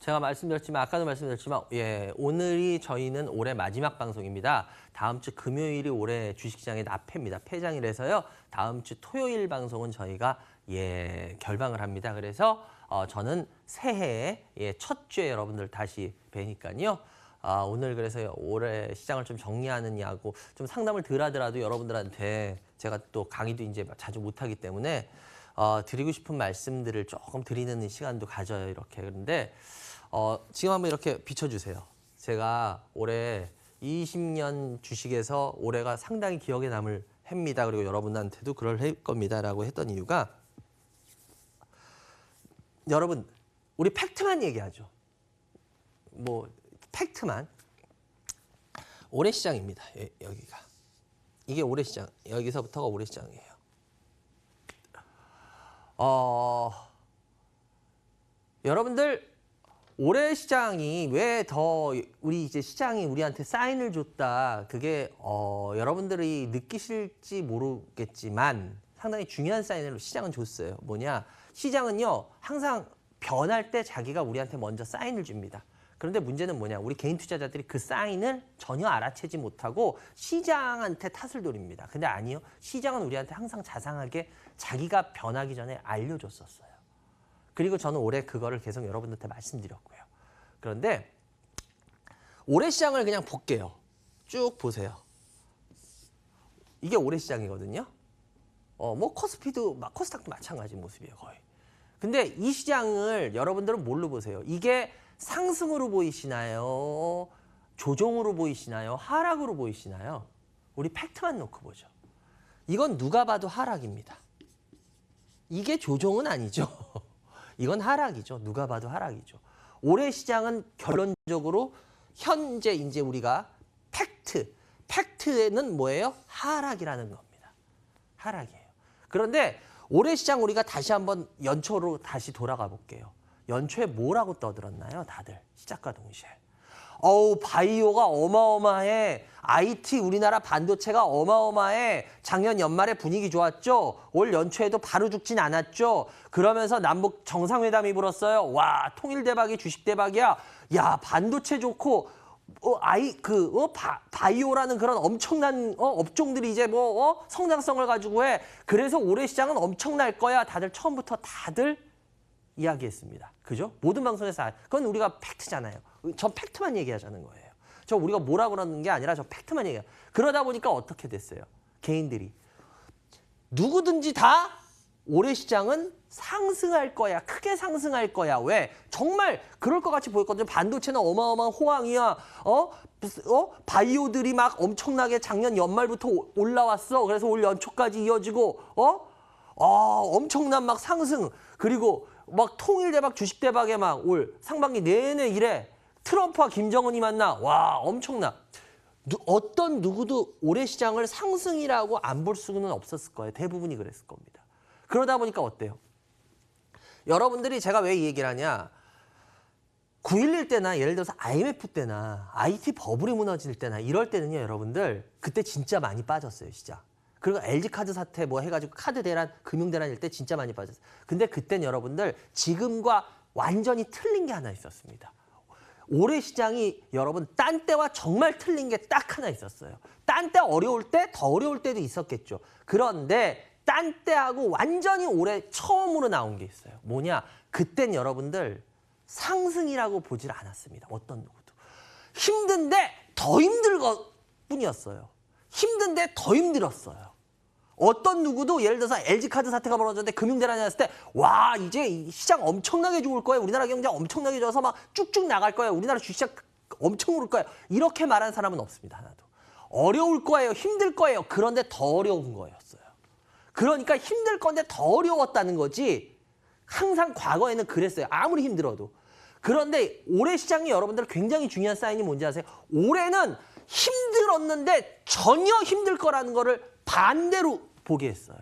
제가 아까도 말씀드렸지만, 오늘이 저희는 올해 마지막 방송입니다. 다음 주 금요일이 올해 주식시장의 납폐입니다. 폐장이라서요. 다음 주 토요일 방송은 저희가 결방을 합니다. 그래서 저는 새해에 첫 주에 여러분들 다시 뵈니까요. 오늘 그래서 올해 시장을 좀 정리하느냐고 좀 상담을 덜 하더라도 여러분들한테 제가 또 강의도 이제 자주 못하기 때문에 드리고 싶은 말씀들을 조금 드리는 시간도 가져요. 이렇게. 그런데 지금 한번 이렇게 비춰주세요. 제가 올해 20년 주식에서 올해가 상당히 기억에 남을 해입니다. 그리고 여러분한테도 그럴 해일 겁니다라고 했던 이유가 여러분 우리 팩트만 얘기하죠. 뭐 팩트만. 올해 시장입니다. 여기가. 이게 올해 시장. 여기서부터가 올해 시장이에요. 여러분들 올해 시장이 왜 더 우리 이제 시장이 우리한테 사인을 줬다. 그게 여러분들이 느끼실지 모르겠지만 상당히 중요한 사인을 시장은 줬어요. 뭐냐? 시장은요. 항상 변할 때 자기가 우리한테 먼저 사인을 줍니다. 그런데 문제는 뭐냐? 우리 개인 투자자들이 그 사인을 전혀 알아채지 못하고 시장한테 탓을 돌립니다. 근데 아니요. 시장은 우리한테 항상 자상하게 자기가 변하기 전에 알려줬었어요. 그리고 저는 올해 그거를 계속 여러분들한테 말씀드렸고요. 그런데 올해 시장을 그냥 볼게요. 쭉 보세요. 이게 올해 시장이거든요. 뭐 코스피도 코스닥도 마찬가지 모습이에요, 거의. 근데 이 시장을 여러분들은 뭘로 보세요? 이게 상승으로 보이시나요? 조정으로 보이시나요? 하락으로 보이시나요? 우리 팩트만 놓고 보죠. 이건 누가 봐도 하락입니다. 이게 조정은 아니죠. 이건 하락이죠. 누가 봐도 하락이죠. 올해 시장은 결론적으로 현재 이제 우리가 팩트는 뭐예요? 하락이라는 겁니다. 하락이에요. 그런데 올해 시장 우리가 다시 한번 연초로 다시 돌아가 볼게요. 연초에 뭐라고 떠들었나요? 다들 시작과 동시에. 바이오가 어마어마해. IT 우리나라 반도체가 어마어마해. 작년 연말에 분위기 좋았죠. 올 연초에도 바로 죽진 않았죠. 그러면서 남북 정상회담이 불었어요. 와, 통일 대박이 주식 대박이야. 야, 반도체 좋고 바이오라는 그런 엄청난 업종들이 이제 성장성을 가지고 해. 그래서 올해 시장은 엄청날 거야. 다들 처음부터 이야기했습니다. 그죠? 모든 방송에서 그건 우리가 팩트잖아요. 전 팩트만 얘기하자는 거예요. 저 우리가 뭐라 그러는 게 아니라 저 팩트만 얘기해요. 그러다 보니까 어떻게 됐어요? 개인들이 누구든지 다 올해 시장은 상승할 거야. 크게 상승할 거야. 왜? 정말 그럴 것 같이 보였거든요. 반도체는 어마어마한 호황이야. 바이오들이 막 엄청나게 작년 연말부터 올라왔어. 그래서 올 연초까지 이어지고 엄청난 막 상승. 그리고 막 통일 대박, 주식 대박에 막 올 상반기 내내 이래. 트럼프와 김정은이 만나. 와, 엄청나. 어떤 누구도 올해 시장을 상승이라고 안 볼 수는 없었을 거예요. 대부분이 그랬을 겁니다. 그러다 보니까 어때요? 여러분들이 제가 왜 이 얘기를 하냐. 9.11 때나 예를 들어서 IMF 때나 IT 버블이 무너질 때나 이럴 때는요. 여러분들 그때 진짜 많이 빠졌어요. 시장. 그리고 LG카드 사태 뭐 해가지고 카드 대란, 금융 대란일 때 진짜 많이 빠졌어요. 근데 그땐 여러분들 지금과 완전히 틀린 게 하나 있었습니다. 올해 시장이 여러분 딴 때와 정말 틀린 게 딱 하나 있었어요. 딴 때 어려울 때 더 어려울 때도 있었겠죠. 그런데 딴 때하고 완전히 올해 처음으로 나온 게 있어요. 뭐냐? 그땐 여러분들 상승이라고 보질 않았습니다. 어떤 누구도. 힘든데 더 힘들 것 뿐이었어요. 힘든데 더 힘들었어요. 어떤 누구도 예를 들어서 LG카드 사태가 벌어졌는데 금융대란이 났을 때 와 이제 시장 엄청나게 좋을 거예요. 우리나라 경제 엄청나게 좋아서 막 쭉쭉 나갈 거예요. 우리나라 주식시장 엄청 오를 거예요. 이렇게 말하는 사람은 없습니다. 하나도. 어려울 거예요. 힘들 거예요. 그런데 더 어려운 거였어요. 그러니까 힘들 건데 더 어려웠다는 거지. 항상 과거에는 그랬어요. 아무리 힘들어도. 그런데 올해 시장이 여러분들 굉장히 중요한 사인이 뭔지 아세요? 올해는 힘들었는데 전혀 힘들 거라는 거를 반대로 보게 했어요.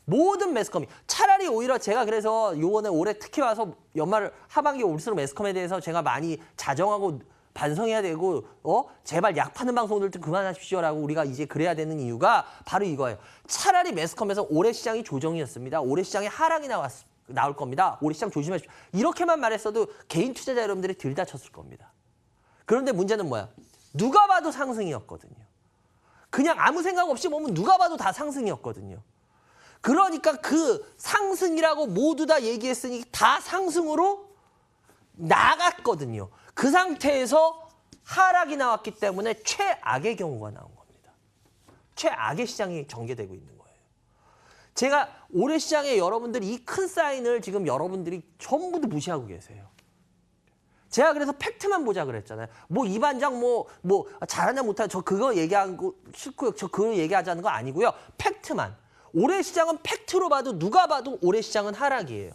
모든 매스컴이. 차라리 오히려 제가 그래서 요번에 올해 특히 와서 연말 하반기 올수록 매스컴에 대해서 제가 많이 자정하고 반성해야 되고 제발 약 파는 방송들 좀 그만하십시오라고 우리가 이제 그래야 되는 이유가 바로 이거예요. 차라리 매스컴에서 올해 시장이 조정이었습니다. 올해 시장에 하락이 나올 겁니다. 올해 시장 조심하십시오. 이렇게만 말했어도 개인 투자자 여러분들이 들다쳤을 겁니다. 그런데 문제는 뭐야? 누가 봐도 상승이었거든요. 그냥 아무 생각 없이 보면 누가 봐도 다 상승이었거든요. 그러니까 그 상승이라고 모두 다 얘기했으니 다 상승으로 나갔거든요. 그 상태에서 하락이 나왔기 때문에 최악의 경우가 나온 겁니다. 최악의 시장이 전개되고 있는 거예요. 제가 올해 시장에 여러분들이 이 큰 사인을 지금 여러분들이 전부 다 무시하고 계세요. 제가 그래서 팩트만 보자 그랬잖아요. 뭐 이 반장 뭐 잘하냐 못하냐 저 그거 얘기하고 싫고요. 저 그거 얘기하자는 거 아니고요. 팩트만. 올해 시장은 팩트로 봐도 누가 봐도 올해 시장은 하락이에요.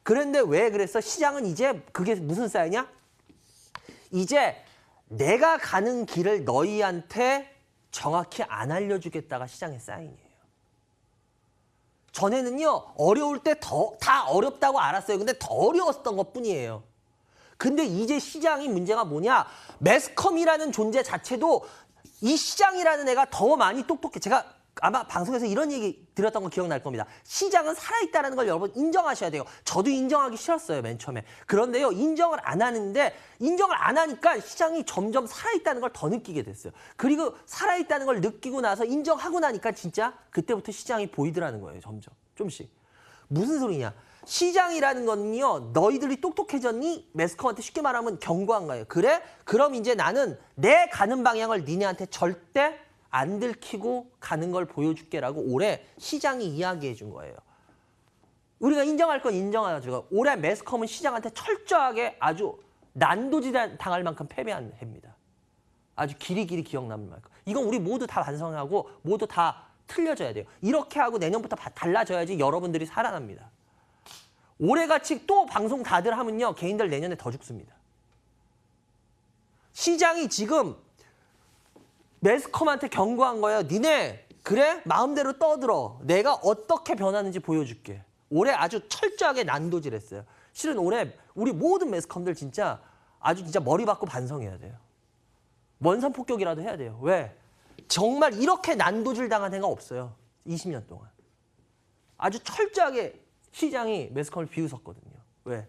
그런데 왜 그랬어? 시장은 이제 그게 무슨 사인이야? 이제 내가 가는 길을 너희한테 정확히 안 알려주겠다가 시장의 사인이에요. 전에는요 어려울 때 다 어렵다고 알았어요. 근데 더 어려웠던 것뿐이에요. 근데 이제 시장이 문제가 뭐냐? 매스컴이라는 존재 자체도 이 시장이라는 애가 더 많이 똑똑해. 제가 아마 방송에서 이런 얘기 드렸던 거 기억날 겁니다. 시장은 살아있다는 걸 여러분 인정하셔야 돼요. 저도 인정하기 싫었어요, 맨 처음에. 그런데요, 인정을 안 하는데 인정을 안 하니까 시장이 점점 살아있다는 걸 더 느끼게 됐어요. 그리고 살아있다는 걸 느끼고 나서 인정하고 나니까 진짜 그때부터 시장이 보이더라는 거예요, 점점. 좀씩. 무슨 소리냐? 시장이라는 거는요, 너희들이 똑똑해졌니? 매스컴한테 쉽게 말하면 경고한 거예요. 그래? 그럼 이제 나는 내 가는 방향을 니네한테 절대 안 들키고 가는 걸 보여줄게라고 올해 시장이 이야기해 준 거예요. 우리가 인정할 건 인정하죠. 올해 매스컴은 시장한테 철저하게 아주 난도질 당할 만큼 패배한 해입니다. 아주 길이 기억 남을 만큼. 이건 우리 모두 다 반성하고 모두 다 틀려져야 돼요. 이렇게 하고 내년부터 달라져야지 여러분들이 살아납니다. 올해같이 또 방송 다들 하면요. 개인들 내년에 더 죽습니다. 시장이 지금 매스컴한테 경고한 거예요. 니네 그래? 마음대로 떠들어. 내가 어떻게 변하는지 보여줄게. 올해 아주 철저하게 난도질했어요. 실은 올해 우리 모든 매스컴들 진짜 아주 진짜 머리 받고 반성해야 돼요. 원산 폭격이라도 해야 돼요. 왜? 정말 이렇게 난도질 당한 해가 없어요. 20년 동안. 아주 철저하게 시장이 매스컴을 비웃었거든요. 왜?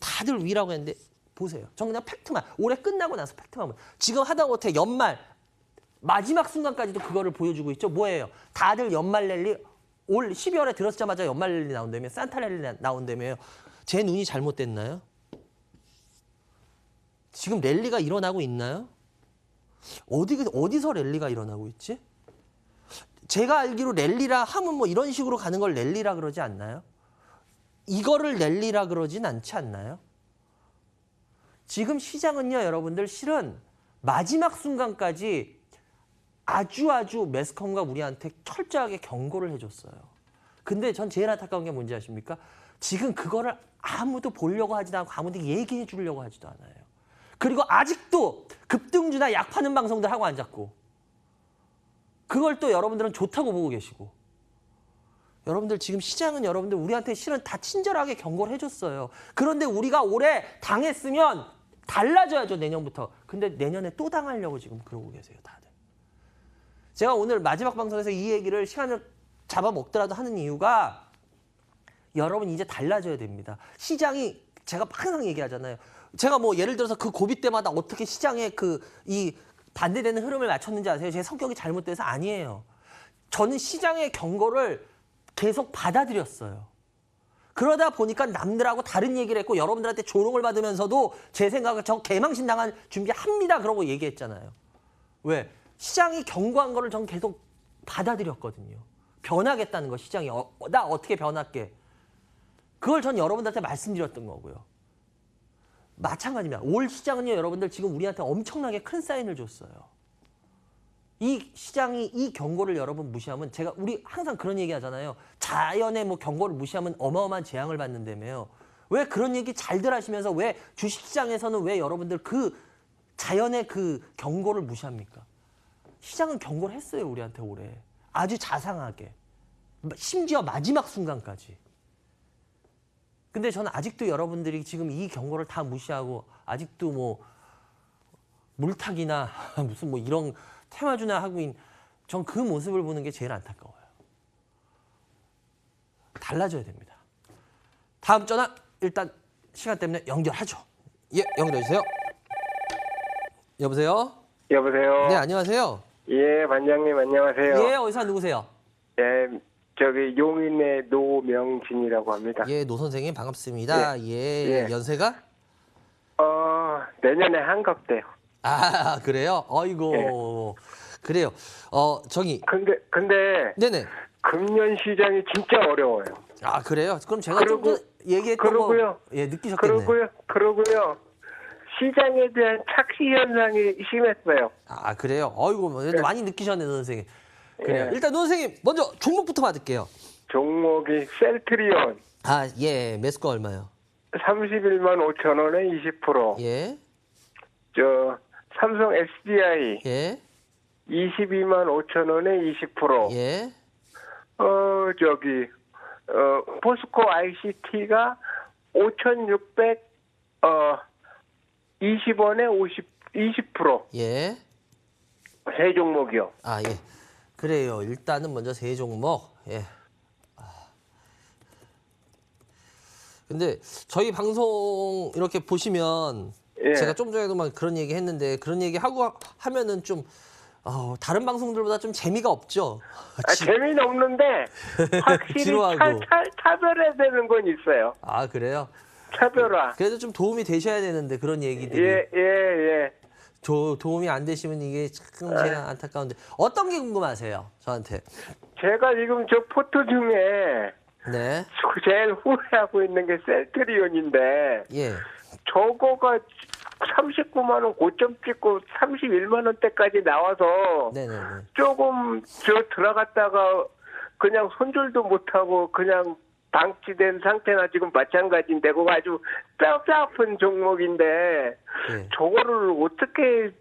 다들 위라고 했는데 보세요. 전 그냥 팩트만. 올해 끝나고 나서 팩트만 보세요. 지금 하다못해 연말 마지막 순간까지도 그거를 보여주고 있죠. 뭐예요? 다들 연말 랠리 올 12월에 들어서자마자 연말 랠리 나온다며 산타 랠리 나온다며요. 제 눈이 잘못됐나요? 지금 랠리가 일어나고 있나요? 어디서 랠리가 일어나고 있지? 제가 알기로 랠리라 하면 뭐 이런 식으로 가는 걸 랠리라 그러지 않나요? 이거를 랠리라 그러진 않지 않나요? 지금 시장은요, 여러분들 실은 마지막 순간까지 아주 매스컴과 우리한테 철저하게 경고를 해줬어요. 근데 전 제일 안타까운 게 뭔지 아십니까? 지금 그거를 아무도 보려고 하지도 않고 아무도 얘기해 주려고 하지도 않아요. 그리고 아직도 급등주나 약 파는 방송들 하고 앉았고 그걸 또 여러분들은 좋다고 보고 계시고 여러분들 지금 시장은 여러분들 우리한테 실은 다 친절하게 경고를 해줬어요. 그런데 우리가 올해 당했으면 달라져야죠, 내년부터. 근데 내년에 또 당하려고 지금 그러고 계세요, 다들. 제가 오늘 마지막 방송에서 이 얘기를 시간을 잡아먹더라도 하는 이유가 여러분 이제 달라져야 됩니다. 시장이 제가 항상 얘기하잖아요. 제가 뭐 예를 들어서 그 고비 때마다 어떻게 시장에 이 반대되는 흐름을 맞췄는지 아세요? 제 성격이 잘못돼서 아니에요. 저는 시장의 경고를 계속 받아들였어요. 그러다 보니까 남들하고 다른 얘기를 했고 여러분들한테 조롱을 받으면서도 제 생각은 저 개망신 당할 준비합니다. 그러고 얘기했잖아요. 왜? 시장이 경고한 거를 전 계속 받아들였거든요. 변하겠다는 거 시장이. 나 어떻게 변할게. 그걸 전 여러분들한테 말씀드렸던 거고요. 마찬가지입니다. 올 시장은요. 여러분들 지금 우리한테 엄청나게 큰 사인을 줬어요. 이 시장이 이 경고를 여러분 무시하면 우리 항상 그런 얘기 하잖아요. 자연의 뭐 경고를 무시하면 어마어마한 재앙을 받는다며요. 왜 그런 얘기 잘들 하시면서 왜 주식시장에서는 왜 여러분들 그 자연의 그 경고를 무시합니까? 시장은 경고를 했어요. 우리한테 올해. 아주 자상하게. 심지어 마지막 순간까지. 근데 저는 아직도 여러분들이 지금 이 경고를 다 무시하고 아직도 뭐 물타기나 무슨 뭐 이런 테마주나 하고 있는 전 그 모습을 보는 게 제일 안타까워요. 달라져야 됩니다. 다음 전화 일단 시간 때문에 연결하죠. 예, 연결해 주세요. 여보세요? 여보세요? 네, 안녕하세요. 예, 반장님 안녕하세요. 예, 어디서 누구세요? 예, 저기 용인의 노명진이라고 합니다. 예, 노 선생님 반갑습니다. 예, 예. 연세가? 내년에 한갑돼요. 아, 그래요? 어이고. 그래요. 저기. 근데 네네. 금년 시장이 진짜 어려워요. 아, 그래요? 그럼 제가 좀 더 얘기했던 그러고요. 거 예, 느끼셨겠네요. 그러고요. 시장에 대한 착시 현상이 심했어요. 아, 그래요? 어이구, 많이 느끼셨네, 노 선생님. 그래요. 예. 일단 노 선생님 먼저 종목부터 받을게요. 종목이 셀트리온 아, 예. 매수가 얼마요? 31만 5천 원에 20%. 예. 저 삼성 SDI 예. 22만 5천 원에 20%. 예. 저기 포스코 ICT가 5,620원에 20% 예. 세 종목이요. 아, 예. 그래요. 일단은 먼저 세 종목. 예. 근데 저희 방송 이렇게 보시면 예. 제가 좀 전에도 막 그런 얘기 했는데 그런 얘기 하고 하면은 좀 다른 방송들보다 좀 재미가 없죠. 재미는 없는데 확실히 지루하고. 차별해야 되는 건 있어요. 아, 그래요? 차별화. 그래도 좀 도움이 되셔야 되는데 그런 얘기들이. 예. 도움이 안 되시면 이게 참 제가 안타까운데 어떤 게 궁금하세요? 저한테. 제가 지금 저 포트 중에 네. 제일 후회하고 있는 게 셀트리온인데 예. 저거가 39만 원 고점 찍고 31만 원대까지 나와서 네네네. 조금 들어갔다가 그냥 손절도 못하고 그냥 방치된 상태나 지금 마찬가지인데 그거 아주 뼈가 아픈 종목인데 예. 저거를 어떻게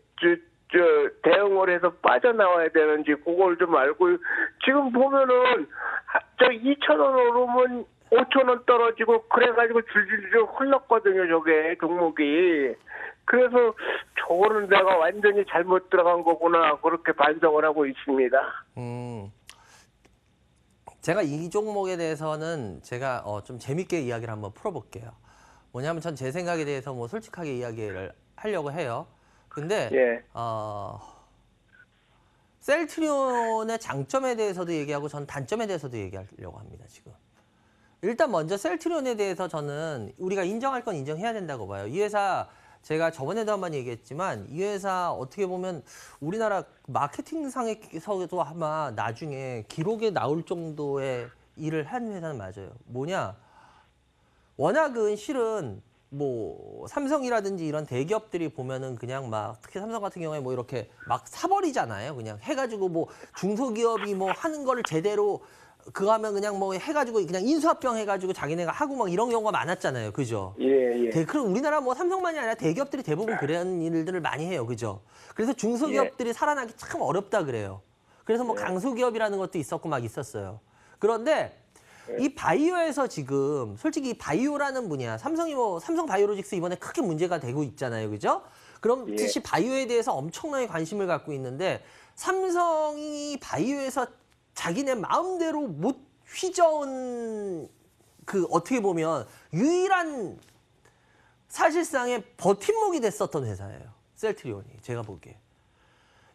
대응을 해서 빠져나와야 되는지 그걸 좀 알고 지금 보면은 저 2,000원 오르면 5,000원 떨어지고 그래가지고 줄줄줄 흘렀거든요 저게 종목이. 그래서 저거는 내가 완전히 잘못 들어간 거구나 그렇게 반성을 하고 있습니다. 제가 이 종목에 대해서는 제가 좀 재밌게 이야기를 한번 풀어볼게요. 뭐냐면 전 제 생각에 대해서 뭐 솔직하게 이야기를 하려고 해요. 근데 예. 셀트리온의 장점에 대해서도 얘기하고 전 단점에 대해서도 얘기하려고 합니다. 지금. 일단 먼저 셀트리온에 대해서 저는 우리가 인정할 건 인정해야 된다고 봐요. 이 회사 제가 저번에도 한번 얘기했지만 이 회사 어떻게 보면 우리나라 마케팅상에서도 아마 나중에 기록에 나올 정도의 일을 한 회사는 맞아요. 뭐냐? 워낙은 실은 뭐 삼성이라든지 이런 대기업들이 보면은 그냥 막 특히 삼성 같은 경우에 뭐 이렇게 막 사버리잖아요. 그냥 해가지고 뭐 중소기업이 뭐 하는 거를 제대로 그거 하면 그냥 뭐 해가지고 그냥 인수합병 해가지고 자기네가 하고 막 이런 경우가 많았잖아요. 그죠? 예. 그럼 우리나라 뭐 삼성만이 아니라 대기업들이 대부분 그런 일들을 많이 해요. 그죠? 그래서 중소기업들이 살아나기 참 어렵다 그래요. 그래서 뭐 강소기업이라는 것도 있었고 막 있었어요. 그런데 이 바이오에서 지금 솔직히 이 바이오라는 분야, 삼성 바이오로직스 이번에 크게 문제가 되고 있잖아요. 그죠? 그럼 뜻이 바이오에 대해서 엄청나게 관심을 갖고 있는데 삼성이 바이오에서 자기네 마음대로 못 휘저은 그 어떻게 보면 유일한 사실상의 버팀목이 됐었던 회사예요. 셀트리온이 제가 보기에.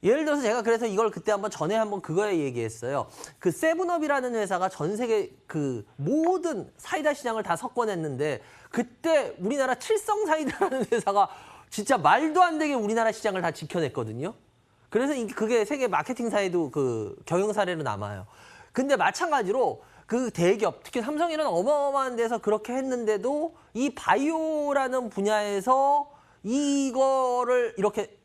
예를 들어서 제가 그래서 이걸 그때 전에 한번 그거에 얘기했어요. 그 세븐업이라는 회사가 전 세계 그 모든 사이다 시장을 다 석권했는데 그때 우리나라 칠성사이다라는 회사가 진짜 말도 안 되게 우리나라 시장을 다 지켜냈거든요. 그래서 그게 세계 마케팅사에도 그 경영 사례로 남아요. 근데 마찬가지로 그 대기업, 특히 삼성이라는 어마어마한 데서 그렇게 했는데도 이 바이오라는 분야에서 이거를 이렇게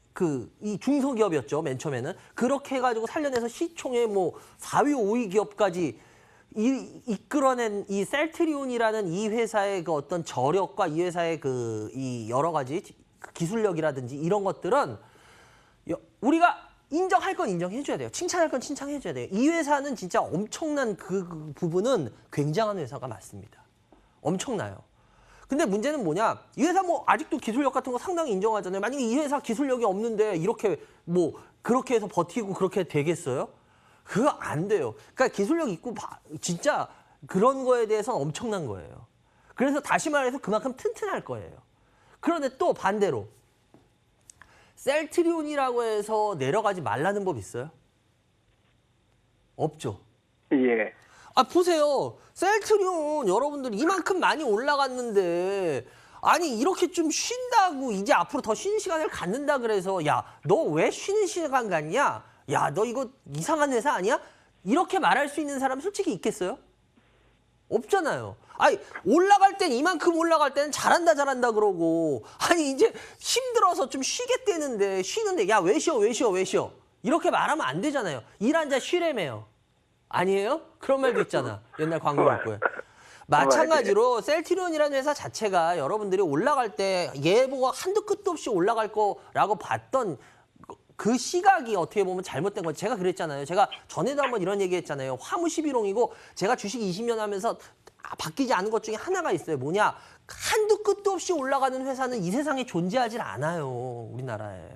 이 중소기업이었죠. 맨 처음에는. 그렇게 해가지고 살려내서 시총의 뭐 4위, 5위 기업까지 이끌어낸 이 셀트리온이라는 이 회사의 그 어떤 저력과 이 회사의 이 여러 가지 기술력이라든지 이런 것들은 우리가 인정할 건 인정해줘야 돼요. 칭찬할 건 칭찬해줘야 돼요. 이 회사는 진짜 엄청난 그 부분은 굉장한 회사가 맞습니다. 엄청나요. 근데 문제는 뭐냐? 이 회사 뭐 아직도 기술력 같은 거 상당히 인정하잖아요. 만약에 이 회사 기술력이 없는데 이렇게 뭐 그렇게 해서 버티고 그렇게 되겠어요? 그거 안 돼요. 그러니까 기술력 있고 진짜 그런 거에 대해서는 엄청난 거예요. 그래서 다시 말해서 그만큼 튼튼할 거예요. 그런데 또 반대로 셀트리온이라고 해서 내려가지 말라는 법 있어요? 없죠. 예. 보세요. 셀트리온 여러분들 이만큼 많이 올라갔는데 아니 이렇게 좀 쉰다고 이제 앞으로 더 쉬는 시간을 갖는다 그래서 야, 너 왜 쉬는 시간 갖냐? 야, 너 이거 이상한 회사 아니야? 이렇게 말할 수 있는 사람 솔직히 있겠어요? 없잖아요. 아니 올라갈 땐 이만큼 올라갈 때는 잘한다 그러고 아니 이제 힘들어서 좀 쉬겠다는데 쉬는데 야, 왜 쉬어? 이렇게 말하면 안 되잖아요. 일 한 자 쉬래매요. 아니에요? 그런 말도 있잖아. 옛날 광고 문구에. 마찬가지로 셀트리온이라는 회사 자체가 여러분들이 올라갈 때 예보가 한도 끝도 없이 올라갈 거라고 봤던 그 시각이 어떻게 보면 잘못된 거. 제가 그랬잖아요. 제가 전에도 한번 이런 얘기했잖아요. 화무 11홍이고 제가 주식 20년 하면서 바뀌지 않은 것 중에 하나가 있어요. 뭐냐? 한도 끝도 없이 올라가는 회사는 이 세상에 존재하질 않아요. 우리나라에.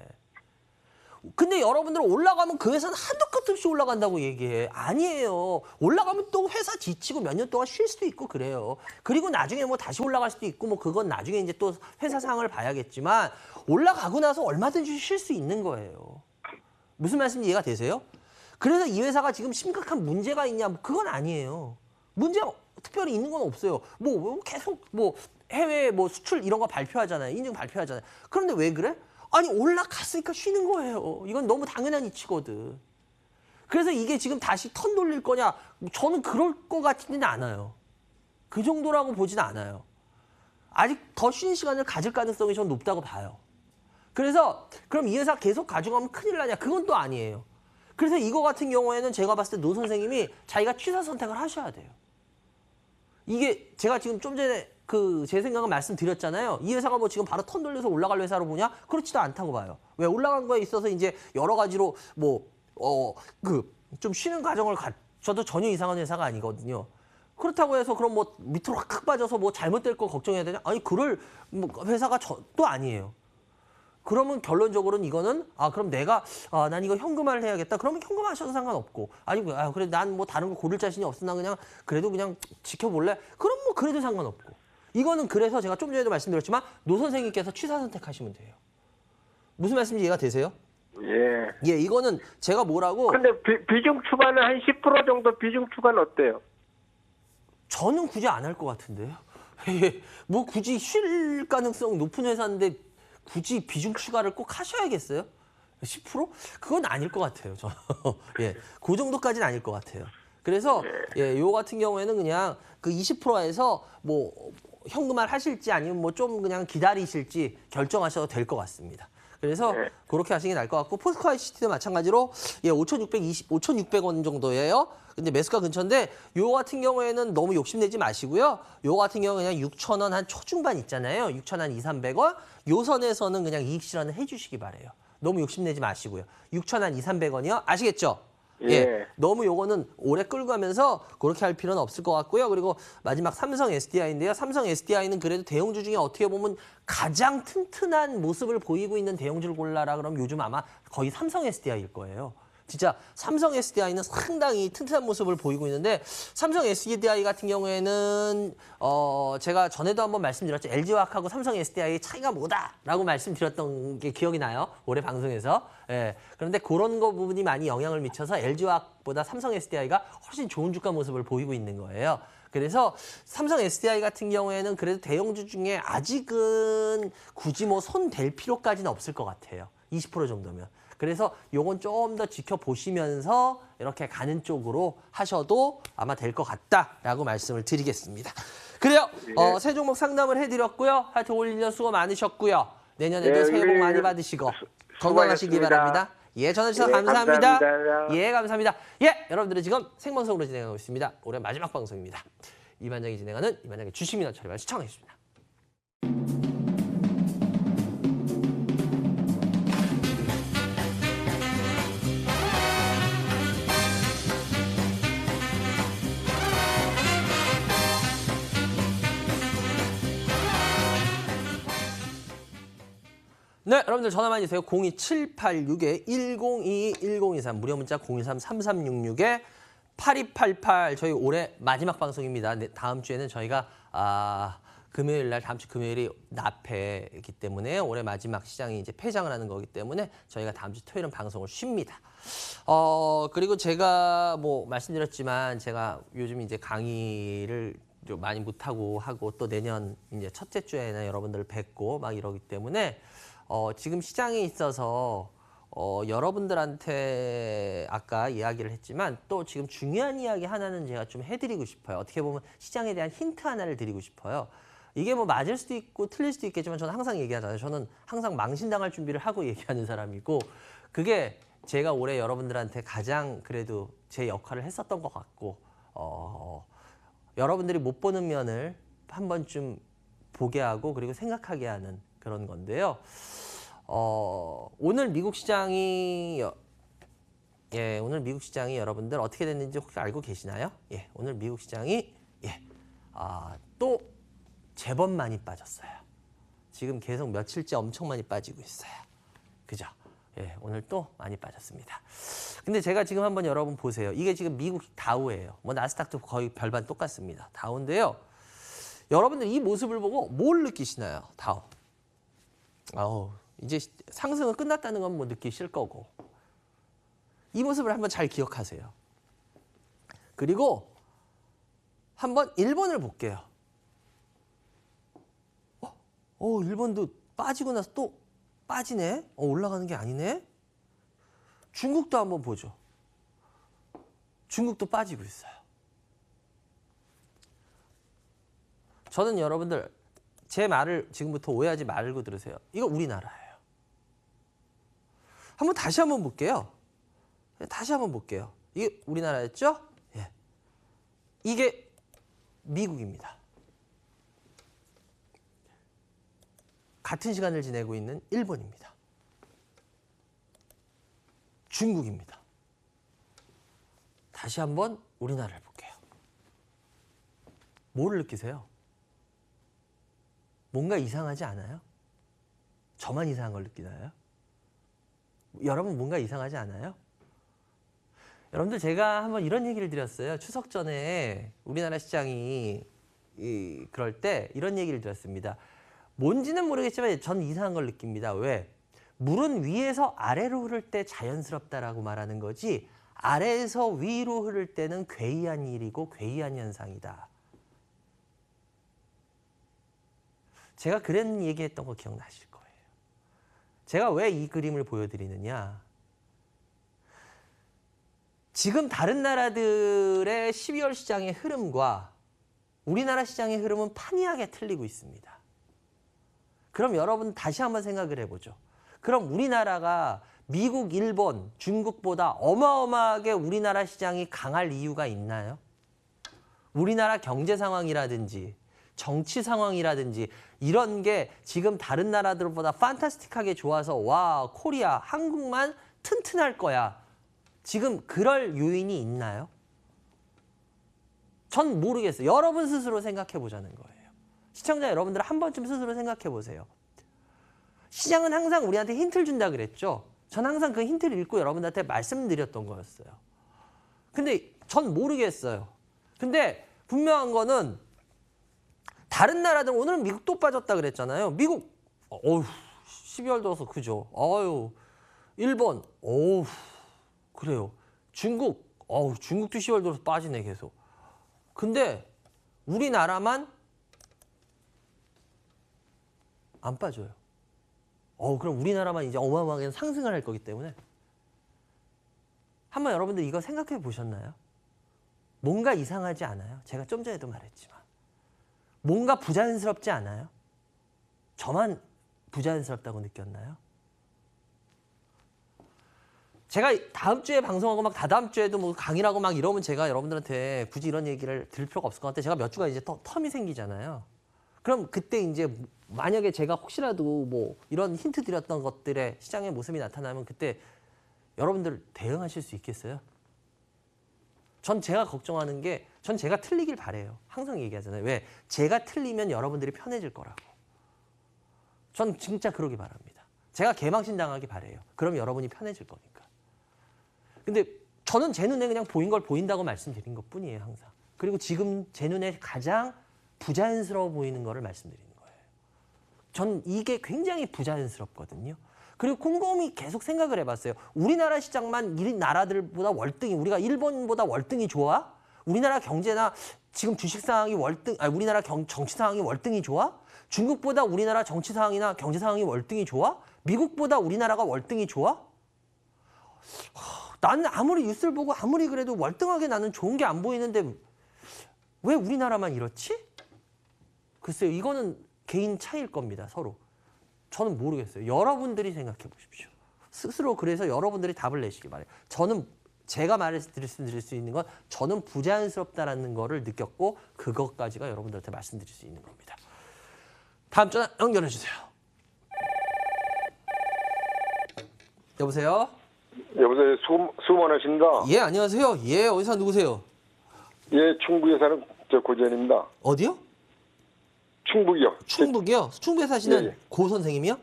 근데 여러분들 올라가면 그 회사는 한도 끝도 없이 올라간다고 얘기해. 아니에요. 올라가면 또 회사 지치고 몇 년 동안 쉴 수도 있고 그래요. 그리고 나중에 뭐 다시 올라갈 수도 있고 뭐 그건 나중에 이제 또 회사 상황을 봐야겠지만 올라가고 나서 얼마든지 쉴 수 있는 거예요. 무슨 말씀인지 이해가 되세요? 그래서 이 회사가 지금 심각한 문제가 있냐? 뭐 그건 아니에요. 문제가 특별히 있는 건 없어요. 뭐 계속 뭐 해외 뭐 수출 이런 거 발표하잖아요. 인증 발표하잖아요. 그런데 왜 그래? 아니 올라갔으니까 쉬는 거예요. 이건 너무 당연한 이치거든. 그래서 이게 지금 다시 턴 돌릴 거냐? 저는 그럴 것 같지는 않아요. 그 정도라고 보지는 않아요. 아직 더 쉬는 시간을 가질 가능성이 전 높다고 봐요. 그래서 그럼 이 회사 계속 가져가면 큰일 나냐? 그건 또 아니에요. 그래서 이거 같은 경우에는 제가 봤을 때 노 선생님이 자기가 취사 선택을 하셔야 돼요. 이게 제가 지금 좀 전에 제 생각은 말씀드렸잖아요. 이 회사가 뭐 지금 바로 턴 돌려서 올라갈 회사로 보냐? 그렇지도 않다고 봐요. 왜 올라간 거에 있어서 이제 여러 가지로 좀 쉬는 과정을 저도 전혀 이상한 회사가 아니거든요. 그렇다고 해서 그럼 뭐 밑으로 확 빠져서 뭐 잘못될 거 걱정해야 되냐? 아니 그럴 회사가 또 아니에요. 그러면 결론적으로는 이거는 그럼 내가 난 이거 현금화를 해야겠다. 그러면 현금화하셔도 상관없고 아니 그래 난 뭐 다른 거 고를 자신이 없어 나 그냥 그래도 그냥 지켜볼래. 그럼 뭐 그래도 상관없고 이거는 그래서 제가 좀 전에도 말씀드렸지만 노 선생님께서 취사 선택하시면 돼요. 무슨 말씀인지 이해가 되세요? 예, 이거는 제가 뭐라고. 근데 비중 추가는 한 10% 정도 비중 추가는 어때요? 저는 굳이 안 할 것 같은데요. 뭐 굳이 쉴 가능성 높은 회사인데 굳이 비중 추가를 꼭 하셔야겠어요? 10%? 그건 아닐 것 같아요. 저 예, 그 정도까지는 아닐 것 같아요. 그래서 요 같은 경우에는 그냥 그 20%에서 뭐 현금화를 하실지 아니면 뭐 좀 그냥 기다리실지 결정하셔도 될 것 같습니다. 그래서 그렇게 하시는 게 나을 것 같고 포스코 ICT도 마찬가지로 5,600원 정도예요. 근데 매수가 근처인데 요 같은 경우에는 너무 욕심내지 마시고요. 요 같은 경우는 그냥 6,000원 한 초중반 있잖아요. 6,000원 한 200~300원. 요 선에서는 그냥 이익 실현을 해주시기 바래요. 너무 욕심내지 마시고요. 6,000원 한 200~300원이요. 아시겠죠? 예. 너무 요거는 오래 끌고 가면서 그렇게 할 필요는 없을 것 같고요. 그리고 마지막 삼성 SDI인데요. 삼성 SDI는 그래도 대형주 중에 어떻게 보면 가장 튼튼한 모습을 보이고 있는 대형주를 골라라 그러면 요즘 아마 거의 삼성 SDI일 거예요. 진짜 삼성 SDI는 상당히 튼튼한 모습을 보이고 있는데 삼성 SDI 같은 경우에는 제가 전에도 한번 말씀드렸죠. LG화학하고 삼성 SDI의 차이가 뭐다라고 말씀드렸던 게 기억이 나요. 올해 방송에서. 예. 그런데 그런 거 부분이 많이 영향을 미쳐서 LG화학보다 삼성 SDI가 훨씬 좋은 주가 모습을 보이고 있는 거예요. 그래서 삼성 SDI 같은 경우에는 그래도 대형주 중에 아직은 굳이 뭐 손 댈 필요까지는 없을 것 같아요. 20% 정도면. 그래서 요건 좀 더 지켜보시면서 이렇게 가는 쪽으로 하셔도 아마 될 것 같다라고 말씀을 드리겠습니다. 그래요. 새 종목 상담을 해드렸고요. 하여튼 올 1년 수고 많으셨고요. 내년에도 새해 복 많이 받으시고 건강하시기 바랍니다. 예, 전화주셔서 감사합니다. 감사합니다. 예, 감사합니다. 예, 여러분들은 지금 생방송으로 진행하고 있습니다. 올해 마지막 방송입니다. 이만장이 진행하는 이만장의 주식민원 처리만 시청해 주십니다. 네, 여러분들 전화 많이 주세요. 02786-1022-1023 무료 문자 023-3366-8288 저희 올해 마지막 방송입니다. 네, 다음 주에는 저희가 금요일 날 다음 주 금요일이 납회이기 때문에 올해 마지막 시장이 이제 폐장을 하는 거기 때문에 저희가 다음 주 토요일은 방송을 쉽니다. 그리고 제가 뭐 말씀드렸지만 제가 요즘 이제 강의를 좀 많이 못하고 하고 또 내년 이제 첫째 주에는 여러분들을 뵙고 막 이러기 때문에 지금 시장에 있어서 여러분들한테 아까 이야기를 했지만 또 지금 중요한 이야기 하나는 제가 좀 해드리고 싶어요. 어떻게 보면 시장에 대한 힌트 하나를 드리고 싶어요. 이게 뭐 맞을 수도 있고 틀릴 수도 있겠지만 저는 항상 얘기하잖아요. 저는 항상 망신당할 준비를 하고 얘기하는 사람이고 그게 제가 올해 여러분들한테 가장 그래도 제 역할을 했었던 것 같고 여러분들이 못 보는 면을 한 번쯤 보게 하고 그리고 생각하게 하는 그런 건데요. 오늘 미국 시장이 오늘 미국 시장이 여러분들 어떻게 됐는지 혹시 알고 계시나요? 예, 오늘 미국 시장이 또 제법 많이 빠졌어요. 지금 계속 며칠째 엄청 많이 빠지고 있어요. 그죠? 예, 오늘 또 많이 빠졌습니다. 근데 제가 지금 한번 여러분 보세요. 이게 지금 미국 다우예요. 뭐 나스닥도 거의 별반 똑같습니다. 다우인데요. 여러분들 이 모습을 보고 뭘 느끼시나요? 다우. 이제 상승은 끝났다는 건 뭐 느끼실 거고. 이 모습을 한번 잘 기억하세요. 그리고 한번 일본을 볼게요. 일본도 빠지고 나서 또 빠지네? 올라가는 게 아니네? 중국도 한번 보죠. 중국도 빠지고 있어요. 저는 여러분들 제 말을 지금부터 오해하지 말고 들으세요. 이거 우리나라예요. 다시 한번 볼게요. 다시 한번 볼게요. 이게 우리나라였죠? 예. 이게 미국입니다. 같은 시간을 지내고 있는 일본입니다. 중국입니다. 다시 한번 우리나라를 볼게요. 뭐를 느끼세요? 뭔가 이상하지 않아요? 저만 이상한 걸 느끼나요? 여러분 뭔가 이상하지 않아요? 여러분들 제가 한번 이런 얘기를 드렸어요. 추석 전에 우리나라 시장이 그럴 때 이런 얘기를 드렸습니다. 뭔지는 모르겠지만 전 이상한 걸 느낍니다. 왜? 물은 위에서 아래로 흐를 때 자연스럽다라고 말하는 거지 아래에서 위로 흐를 때는 괴이한 일이고 괴이한 현상이다. 제가 그런 얘기했던 거 기억나실 거예요. 제가 왜 이 그림을 보여드리느냐. 지금 다른 나라들의 12월 시장의 흐름과 우리나라 시장의 흐름은 판이하게 틀리고 있습니다. 그럼 여러분 다시 한번 생각을 해보죠. 그럼 우리나라가 미국, 일본, 중국보다 어마어마하게 우리나라 시장이 강할 이유가 있나요? 우리나라 경제 상황이라든지 정치 상황이라든지 이런 게 지금 다른 나라들보다 판타스틱하게 좋아서 와, 코리아, 한국만 튼튼할 거야. 지금 그럴 요인이 있나요? 전 모르겠어요. 여러분 스스로 생각해 보자는 거예요. 시청자 여러분들 한 번쯤 스스로 생각해 보세요. 시장은 항상 우리한테 힌트를 준다 그랬죠. 전 항상 그 힌트를 읽고 여러분들한테 말씀드렸던 거였어요. 근데 전 모르겠어요. 근데 분명한 거는 다른 나라들 오늘은 미국도 빠졌다 그랬잖아요. 미국 12월 들어서 그죠. 일본 그래요. 중국 중국도 10월 들어서 빠지네 계속. 근데 우리나라만 안 빠져요. 그럼 우리나라만 이제 어마어마하게 상승을 할 거기 때문에 한번 여러분들 이거 생각해 보셨나요? 뭔가 이상하지 않아요? 제가 좀 전에도 말했지만 뭔가 부자연스럽지 않아요? 저만 부자연스럽다고 느꼈나요? 제가 다음 주에 방송하고 막 다다음 주에도 뭐 강의라고 막 이러면 제가 여러분들한테 굳이 이런 얘기를 들을 필요가 없을 것 같아요. 제가 몇 주간 이제 텀이 생기잖아요. 그럼 그때 이제 만약에 제가 혹시라도 뭐 이런 힌트 드렸던 것들의 시장의 모습이 나타나면 그때 여러분들 대응하실 수 있겠어요? 전 제가 걱정하는 게 전 제가 틀리길 바래요. 항상 얘기하잖아요. 왜? 제가 틀리면 여러분들이 편해질 거라고. 전 진짜 그러기 바랍니다. 제가 개망신 당하기 바래요. 그럼 여러분이 편해질 거니까. 근데 저는 제 눈에 그냥 보인 걸 보인다고 말씀드린 것뿐이에요. 항상. 그리고 지금 제 눈에 가장 부자연스러워 보이는 거를 말씀드리는 거예요. 전 이게 굉장히 부자연스럽거든요. 그리고 곰곰이 계속 생각을 해봤어요. 우리나라 시장만 이 나라들보다 월등히 우리가 일본보다 월등히 좋아? 우리나라 경제나 지금 주식 상황이 우리나라 정치 상황이 월등히 좋아? 중국보다 우리나라 정치 상황이나 경제 상황이 월등히 좋아? 미국보다 우리나라가 월등히 좋아? 나는 아무리 뉴스를 보고 아무리 그래도 월등하게 나는 좋은 게 안 보이는데 왜 우리나라만 이렇지? 글쎄요. 이거는 개인 차이일 겁니다. 서로. 저는 모르겠어요. 여러분들이 생각해 보십시오. 스스로 그래서 여러분들이 답을 내시기 바래요. 저는 제가 말씀드릴 수 있는 건 저는 부자연스럽다라는 거를 느꼈고 그것까지가 여러분들한테 말씀드릴 수 있는 겁니다. 다음 전화 연결해 주세요. 여보세요? 여보세요. 수만하십니다. 예, 안녕하세요. 예, 어디서 누구세요? 예, 충북에 사는 고재현입니다. 어디요? 충북이요. 충북이요? 충북에 사시는 예, 예. 고 선생님이요?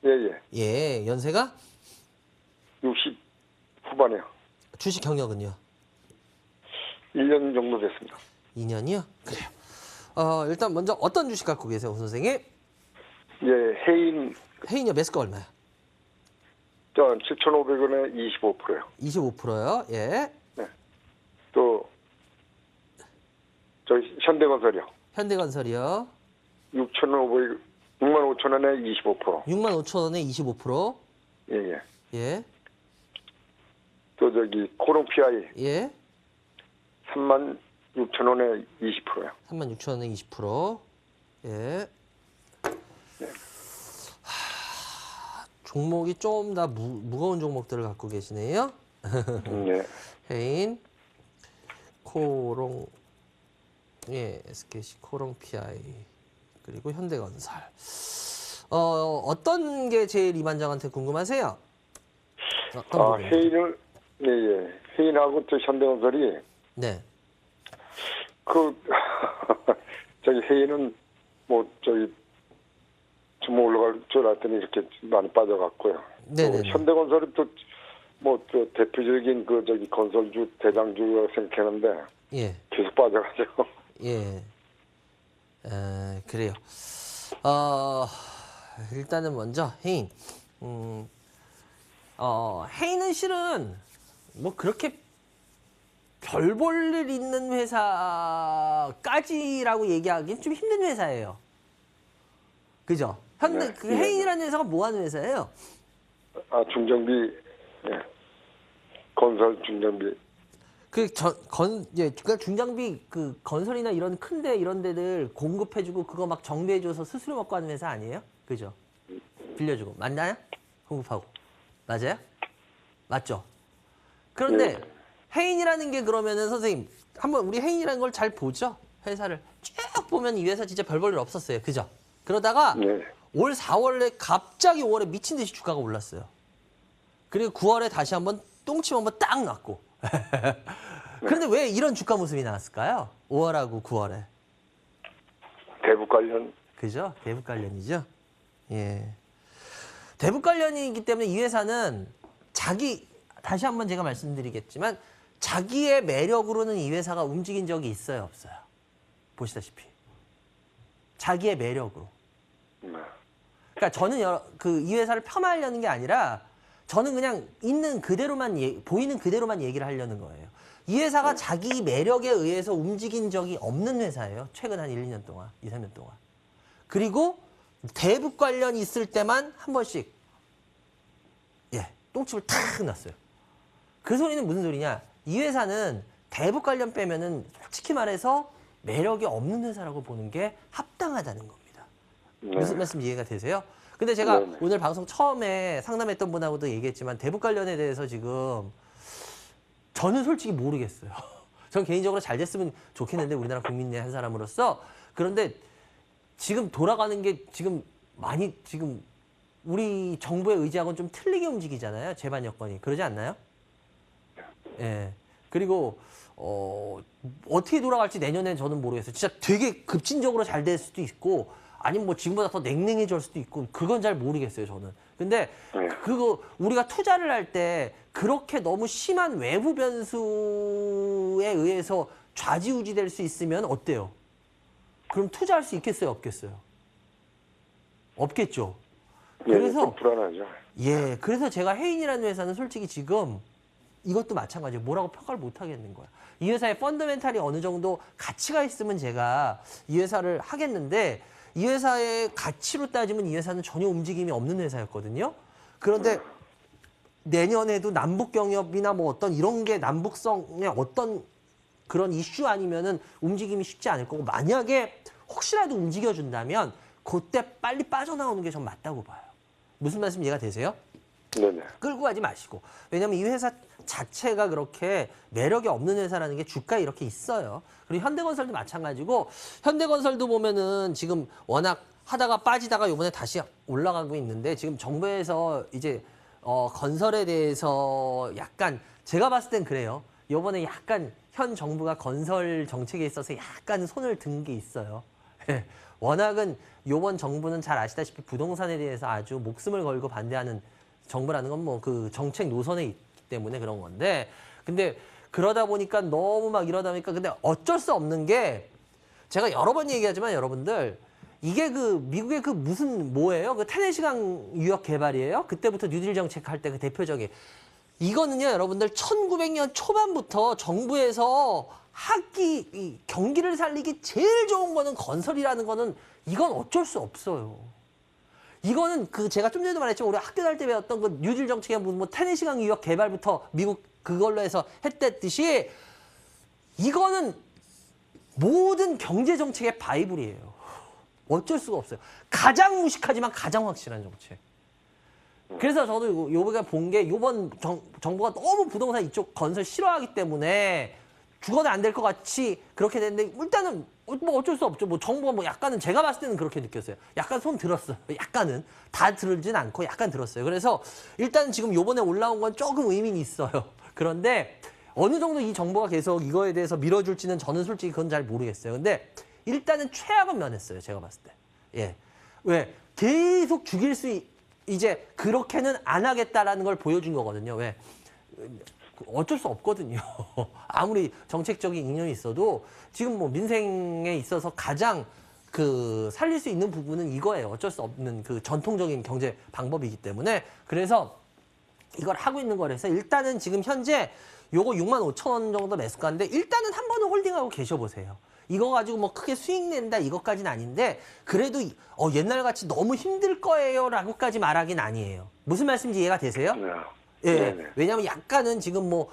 예, 예. 예, 연세가? 60 후반이요. 주식 경력은요? 1년 정도 됐습니다. 2년이요? 그래요. 일단 먼저 어떤 주식 갖고 계세요, 고 선생님? 예, 해인 해인요, 매수가 얼마요? 7,500원에 25%요. 25%요? 예. 네. 또 현대건설이요. 현대건설이요? 6만 5천 원에 25%. 6만 5천 원에 25%. 예, 예. 예. 또 코롱PI 예. 3만 6천 원에 20%요. 3만 6천 원에 20%. 예. 종목이 좀 다 무거운 종목들을 갖고 계시네요. 예. 해인, 코롱, 예, SKC, 코롱 PI, 그리고 현대건설. 어떤 게 제일 이만장한테 궁금하세요? 어떤 부분이? 해인을 예, 예. 해인하고 또 현대건설이 네. 해인은 좀 올라갈 줄 알았더니 이렇게 많이 빠져갔고요. 네네. 또 현대건설은 또 대표적인 건설주 대장주가 생각하는데 예. 계속 빠져가지고. 예. 그래요. 일단은 먼저 해인. 해인은 실은 뭐 그렇게 별 볼 일 있는 회사까지라고 얘기하기는 좀 힘든 회사예요. 그죠? 네, 해인이라는 회사가 뭐 하는 회사예요? 중장비, 예. 건설 중장비. 그러니까 중장비 건설이나 이런 큰데 이런 데들 공급해주고 그거 막 정비해줘서 수수료 먹고 하는 회사 아니에요? 그죠? 빌려주고. 맞나요? 공급하고. 맞아요? 맞죠? 그런데 네. 해인이라는 게 그러면은 선생님 한번 우리 해인이라는 걸 잘 보죠? 회사를 쭉 보면 이 회사 진짜 별 볼 일 없었어요. 그죠? 그러다가 네. 올 4월에 갑자기 5월에 미친 듯이 주가가 올랐어요. 그리고 9월에 다시 한번 똥침 한번 딱 났고. 그런데 왜 이런 주가 모습이 나왔을까요? 5월하고 9월에. 대북 관련. 그죠? 대북 관련이죠. 예. 대북 관련이기 때문에 이 회사는 다시 한번 제가 말씀드리겠지만 자기의 매력으로는 이 회사가 움직인 적이 있어요, 없어요? 보시다시피. 자기의 매력으로. 그러니까 저는 이 회사를 폄하하려는 게 아니라 저는 그냥 있는 그대로만 보이는 그대로만 얘기를 하려는 거예요. 이 회사가 자기 매력에 의해서 움직인 적이 없는 회사예요. 최근 한 1, 2년 동안, 2, 3년 동안. 그리고 대북 관련이 있을 때만 한 번씩 똥집을 탁 났어요. 그 소리는 무슨 소리냐? 이 회사는 대북 관련 빼면은 솔직히 말해서 매력이 없는 회사라고 보는 게 합당하다는 겁니다. 네. 무슨 말씀 이해가 되세요? 근데 제가 네네. 오늘 방송 처음에 상담했던 분하고도 얘기했지만 대북 관련에 대해서 지금 저는 솔직히 모르겠어요. 전 개인적으로 잘 됐으면 좋겠는데 우리나라 국민의 한 사람으로서. 그런데 지금 돌아가는 게 지금 우리 정부의 의지하고는 좀 틀리게 움직이잖아요. 재반 여건이. 그러지 않나요? 예. 그리고 어떻게 돌아갈지 내년엔 저는 모르겠어요. 진짜 되게 급진적으로 잘 될 수도 있고 아니면 뭐 지금보다 더 냉랭해질 수도 있고 그건 잘 모르겠어요, 저는. 근데 그거 우리가 투자를 할 때 그렇게 너무 심한 외부 변수에 의해서 좌지우지 될 수 있으면 어때요? 그럼 투자할 수 있겠어요, 없겠어요? 없겠죠. 예, 그래서 좀 불안하죠. 예, 그래서 제가 해인이라는 회사는 솔직히 지금 이것도 마찬가지예요. 뭐라고 평가를 못 하겠는 거야. 이 회사의 펀더멘탈이 어느 정도 가치가 있으면 제가 이 회사를 하겠는데 이 회사의 가치로 따지면 이 회사는 전혀 움직임이 없는 회사였거든요. 그런데 내년에도 남북 경협이나 뭐 어떤 이런 게 남북성의 어떤 그런 이슈 아니면은 움직임이 쉽지 않을 거고 만약에 혹시라도 움직여준다면 그때 빨리 빠져나오는 게 전 맞다고 봐요. 무슨 말씀 이해가 되세요? 네네. 끌고 가지 마시고. 왜냐면 이 회사 자체가 그렇게 매력이 없는 회사라는 게 주가에 이렇게 있어요. 그리고 현대건설도 마찬가지고 현대건설도 보면은 지금 워낙 하다가 빠지다가 요번에 다시 올라가고 있는데 지금 정부에서 이제 건설에 대해서 약간 제가 봤을 땐 그래요. 요번에 약간 현 정부가 건설 정책에 있어서 약간 손을 든 게 있어요. 예. 워낙은 요번 정부는 잘 아시다시피 부동산에 대해서 아주 목숨을 걸고 반대하는 정부라는 건 뭐 그 정책 노선에 있기 때문에 그런 건데, 근데 그러다 보니까 너무 막 이러다 보니까 근데 어쩔 수 없는 게 제가 여러 번 얘기하지만 여러분들 이게 그 미국의 그 무슨 뭐예요? 그 테네시강 유역 개발이에요? 그때부터 뉴딜 정책 할 때 그 대표적인 이거는요, 여러분들 1900년 초반부터 정부에서 이 경기를 살리기 제일 좋은 거는 건설이라는 거는 이건 어쩔 수 없어요. 이거는 그 제가 좀 전에도 말했지만 우리 학교 다닐 때 배웠던 그 뉴딜 정책의 뭐 테네시강 유역 개발부터 미국 그걸로 해서 했댔듯이 이거는 모든 경제 정책의 바이블이에요. 어쩔 수가 없어요. 가장 무식하지만 가장 확실한 정책. 그래서 저도 요번에 본 게 요번 정부가 너무 부동산 이쪽 건설 싫어하기 때문에 죽어도 안 될 것 같이 그렇게 됐는데 일단은 뭐 어쩔 수 없죠. 뭐 정부가 뭐 약간은 제가 봤을 때는 그렇게 느꼈어요. 약간 손 들었어요. 약간은 다 들진 않고 약간 들었어요. 그래서 일단 지금 요번에 올라온 건 조금 의미는 있어요. 그런데 어느 정도 이 정부가 계속 이거에 대해서 밀어줄지는 저는 솔직히 그건 잘 모르겠어요. 근데 일단은 최악은 면했어요. 제가 봤을 때. 예. 왜? 계속 죽일 이제 그렇게는 안 하겠다라는 걸 보여준 거거든요. 왜? 어쩔 수 없거든요. 아무리 정책적인 이념이 있어도 지금 뭐 민생에 있어서 가장 그 살릴 수 있는 부분은 이거예요. 어쩔 수 없는 그 전통적인 경제 방법이기 때문에 그래서 이걸 하고 있는 거라서 일단은 지금 현재 요거 65,000원 정도 매수가인데 일단은 한 번은 홀딩하고 계셔보세요. 이거 가지고 뭐 크게 수익 낸다 이것까지는 아닌데 그래도 옛날같이 너무 힘들 거예요 라고까지 말하긴 아니에요. 무슨 말씀인지 이해가 되세요? 네. 예. 네네. 왜냐하면 약간은 지금 뭐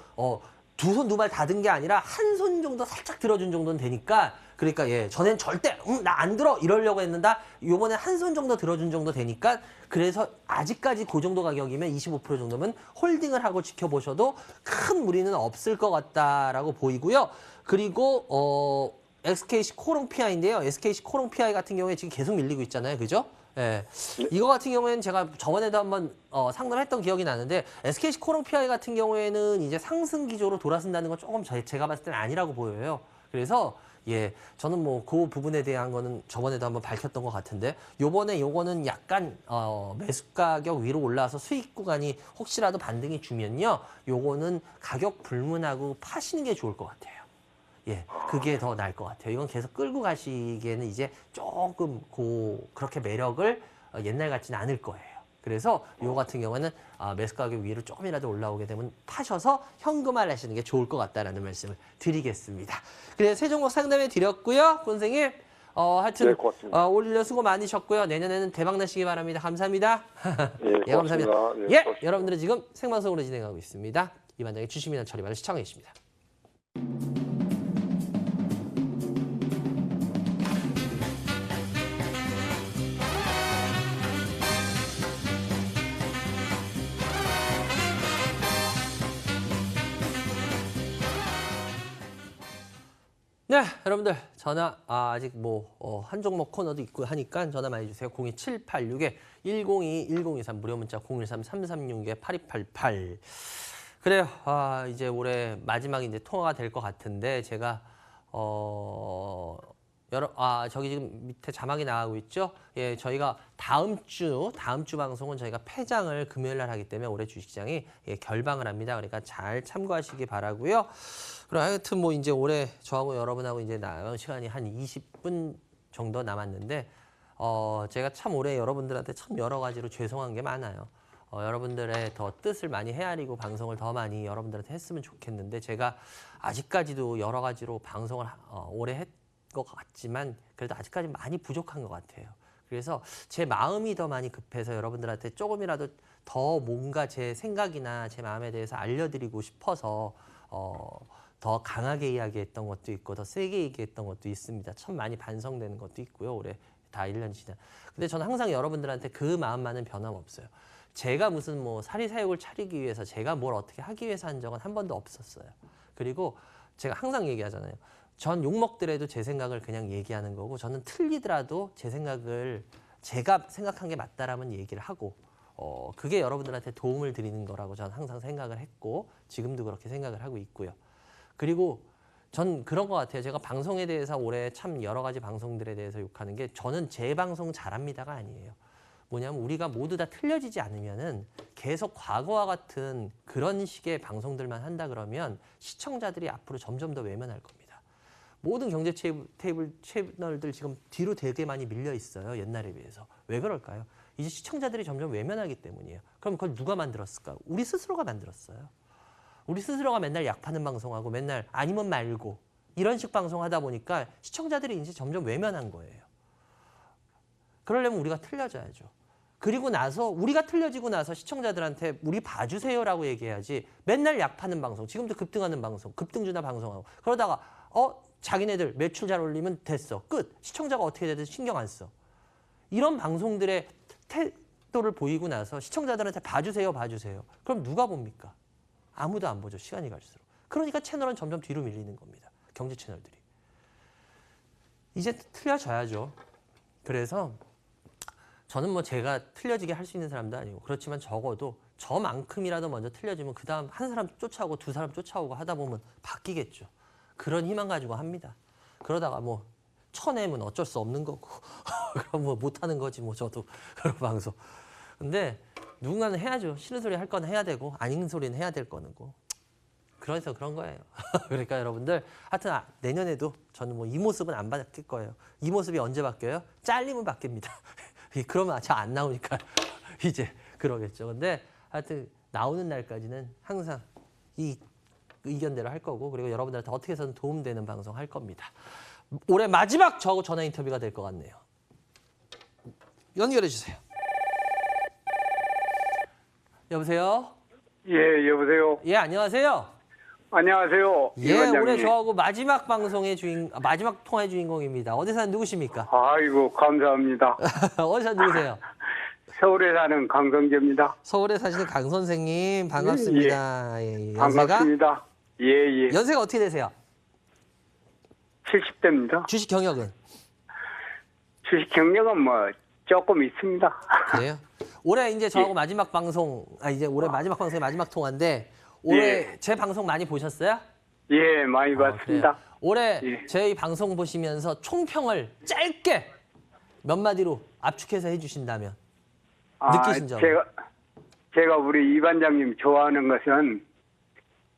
두 손 두 발 다 든 게 아니라 한 손 정도 살짝 들어준 정도는 되니까 그러니까 예 전엔 절대 나 안 들어 이러려고 했는데 요번에 한 손 정도 들어준 정도 되니까 그래서 아직까지 그 정도 가격이면 25% 정도면 홀딩을 하고 지켜보셔도 큰 무리는 없을 것 같다라고 보이고요. 그리고 SKC 코롱 PI인데요. SKC 코롱 PI 같은 경우에 지금 계속 밀리고 있잖아요. 그죠? 예. 이거 같은 경우에는 제가 저번에도 한번 상담을 했던 기억이 나는데 SKC 코롱 PI 같은 경우에는 이제 상승 기조로 돌아선다는 건 조금 제가 봤을 때는 아니라고 보여요. 그래서 예, 저는 뭐 그 부분에 대한 거는 저번에도 한번 밝혔던 것 같은데 요거는 약간 매수 가격 위로 올라와서 수익 구간이 혹시라도 반등이 주면요. 요거는 가격 불문하고 파시는 게 좋을 것 같아요. 예, 그게 더 나을 것 같아요. 이건 계속 끌고 가시기에는 이제 조금 그렇게 매력을 옛날 같지는 않을 거예요. 그래서 요 같은 경우는 매수 가격 위로 조금이라도 올라오게 되면 파셔서 현금화를 하시는 게 좋을 것 같다라는 말씀을 드리겠습니다. 그래서 세 종목 상담해 드렸고요. 선생님, 하여튼 네, 고맙습니다. 올 1년 수고 많으셨고요. 내년에는 대박 나시기 바랍니다. 감사합니다. 예, 감사합니다. 고맙습니다. 예, 고맙습니다. 여러분들은 지금 생방송으로 진행하고 있습니다. 이반장의 주식민원 처리반을 시청해 주십니다. 네, 여러분들 전화 아직 뭐 한 종목 코너도 있고 하니까 전화 많이 주세요. 02786-102-1023 무료 문자 013-3366-8288. 그래요. 이제 올해 마지막 이제 통화가 될 것 같은데 제가 저기 지금 밑에 자막이 나가고 있죠? 예, 저희가 다음 주 방송은 저희가 폐장을 금요일 날 하기 때문에 올해 주식시장이 결방을 합니다. 그러니까 잘 참고하시기 바라고요. 그럼 하여튼 뭐 이제 올해 저하고 여러분하고 이제 남은 시간이 한 20분 정도 남았는데 제가 참 올해 여러분들한테 참 여러 가지로 죄송한 게 많아요. 여러분들의 더 뜻을 많이 헤아리고 방송을 더 많이 여러분들한테 했으면 좋겠는데 제가 아직까지도 여러 가지로 방송을 오래 했 것 같지만 그래도 아직까지 많이 부족한 것 같아요. 그래서 제 마음이 더 많이 급해서 여러분들한테 조금이라도 더 뭔가 제 생각이나 제 마음에 대해서 알려드리고 싶어서 더 강하게 이야기했던 것도 있고 더 세게 얘기했던 것도 있습니다. 참 많이 반성되는 것도 있고요. 올해 다 1년 지나. 근데 저는 항상 여러분들한테 그 마음만은 변함없어요. 제가 무슨 뭐 사리사욕을 차리기 위해서 제가 뭘 어떻게 하기 위해서 한 적은 한 번도 없었어요. 그리고 제가 항상 얘기하잖아요. 전 욕먹더라도 제 생각을 그냥 얘기하는 거고 저는 틀리더라도 제 생각을 제가 생각한 게 맞다라면 얘기를 하고 그게 여러분들한테 도움을 드리는 거라고 저는 항상 생각을 했고 지금도 그렇게 생각을 하고 있고요. 그리고 전 그런 것 같아요. 제가 방송에 대해서 올해 참 여러 가지 방송들에 대해서 욕하는 게 저는 제 방송 잘합니다가 아니에요. 뭐냐면 우리가 모두 다 틀려지지 않으면은 계속 과거와 같은 그런 식의 방송들만 한다 그러면 시청자들이 앞으로 점점 더 외면할 겁니다. 모든 경제 테이블 채널들 지금 뒤로 되게 많이 밀려 있어요. 옛날에 비해서. 왜 그럴까요? 이제 시청자들이 점점 외면하기 때문이에요. 그럼 그걸 누가 만들었을까? 우리 스스로가 만들었어요. 우리 스스로가 맨날 약 파는 방송하고 맨날 아니면 말고 이런 식 방송하다 보니까 시청자들이 이제 점점 외면한 거예요. 그러려면 우리가 틀려져야죠. 그리고 나서 우리가 틀려지고 나서 시청자들한테 우리 봐주세요라고 얘기해야지 맨날 약 파는 방송, 지금도 급등하는 방송, 급등주나 방송하고 그러다가 자기네들 매출 잘 올리면 됐어. 끝. 시청자가 어떻게 되든 신경 안 써. 이런 방송들의 태도를 보이고 나서 시청자들한테 봐주세요. 그럼 누가 봅니까? 아무도 안 보죠. 시간이 갈수록. 그러니까 채널은 점점 뒤로 밀리는 겁니다. 경제 채널들이. 이제 틀려져야죠. 그래서 저는 뭐 제가 틀려지게 할 수 있는 사람도 아니고 그렇지만 적어도 저만큼이라도 먼저 틀려지면 그 다음 한 사람 쫓아오고 두 사람 쫓아오고 하다 보면 바뀌겠죠. 그런 희망 가지고 합니다. 그러다가 뭐 쳐내면 어쩔 수 없는 거고 그럼 뭐 못하는 거지 뭐 저도 그런 방송. 근데 누군가는 해야죠. 싫은 소리 할 건 해야 되고 아닌 소리는 해야 될 거는 거. 그래서 그런 거예요. 그러니까 여러분들 하여튼 내년에도 저는 뭐 이 모습은 안 바뀔 거예요. 이 모습이 언제 바뀌어요? 잘리면 바뀝니다. 그러면 잘 안 나오니까 이제 그러겠죠. 근데 하여튼 나오는 날까지는 항상 이 의견대로 할 거고 그리고 여러분들한테 어떻게 해서든 도움되는 방송 할 겁니다. 올해 마지막 저하고 전화 인터뷰가 될 것 같네요. 연결해 주세요. 여보세요? 예, 여보세요. 예, 안녕하세요. 안녕하세요. 예, 위원장님. 올해 저하고 마지막 방송의 마지막 통화의 주인공입니다. 어디 사는 누구십니까? 아이고, 감사합니다. 어디 사는 누구세요? 서울에 사는 강성재입니다. 서울에 사시는 강 선생님 반갑습니다. 예, 연세가? 반갑습니다. 예, 예. 연세가 어떻게 되세요? 70대입니다. 주식 경력은? 주식 경력은 뭐 조금 있습니다. 그래요? 올해 이제 저하고 예. 마지막 방송, 이제 올해 마지막 방송의 마지막 통화인데 올해 예. 제 방송 많이 보셨어요? 예, 많이 봤습니다. 그래요? 올해 예. 저희 방송 보시면서 총평을 짧게 몇 마디로 압축해서 해주신다면 느끼신 점. 제가 우리 이 반장님 좋아하는 것은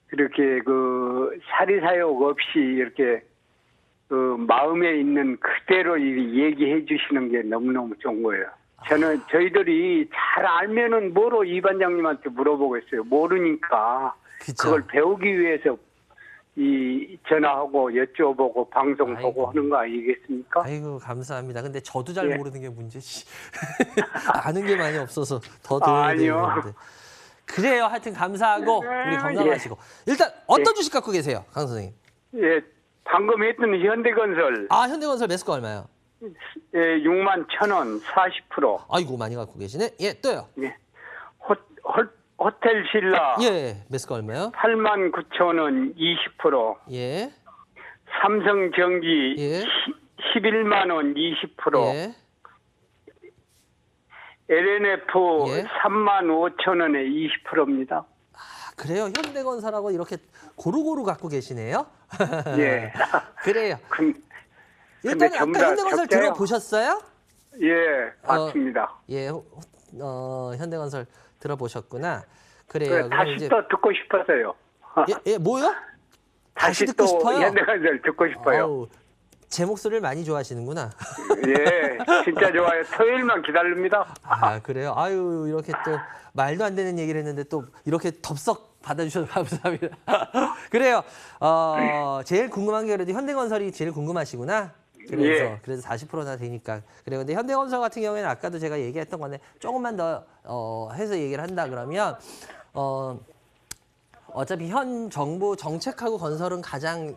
그렇게 그 사리사욕 없이 이렇게 그 마음에 있는 그대로 얘기해 주시는 게 너무너무 좋은 거예요. 저희들이 잘 알면은 뭐로 이 반장님한테 물어보겠어요. 모르니까 그쵸. 그걸 배우기 위해서 이 전화하고 여쭤보고 방송 보고 하는 거 아니겠습니까? 아이고 감사합니다. 근데 저도 잘 예. 모르는 게 문제지. 아는 게 많이 없어서 더 도움이 아니요. 되는데. 그래요. 하여튼 감사하고 우리 건강하시고. 일단 어떤 주식 갖고 계세요, 강 선생님? 예, 방금 했던 현대건설 현대건설 매수가 얼마요? 예, 61,000원 40%. 아이고 많이 갖고 계시네. 예, 또요. 예. 호텔 신라 예, 매수가 얼마요? 89,000원 20%. 예, 삼성전기 예. 11만 원 20%. 예. LNF 예. 35,000원에 20%입니다. 그래요. 현대건설하고 이렇게 고루고루 갖고 계시네요. 예. 그래요. 근데 일단 전부 아까 다 현대건설 적자요. 들어보셨어요? 예, 맞습니다. 예, 현대건설 들어보셨구나. 그래요. 그래, 그럼 다시 이제 또 듣고 싶어서요. 예, 뭐요? 다시 듣고 또 싶어요? 현대건설 듣고 싶어요. 어우, 제 목소리를 많이 좋아하시는구나. 예, 진짜 좋아요. 토요일만 기다립니다. 그래요? 아유, 이렇게 또 말도 안 되는 얘기를 했는데 또 이렇게 덥석 받아주셔서 감사합니다. 그래요. 제일 궁금한 게 그래도 현대건설이 제일 궁금하시구나. 그래서 40%나 되니까. 그래요. 근데 현대건설 같은 경우에는 아까도 제가 얘기했던 건데 조금만 더 해서 얘기를 한다 그러면 어차피 현 정부 정책하고 건설은 가장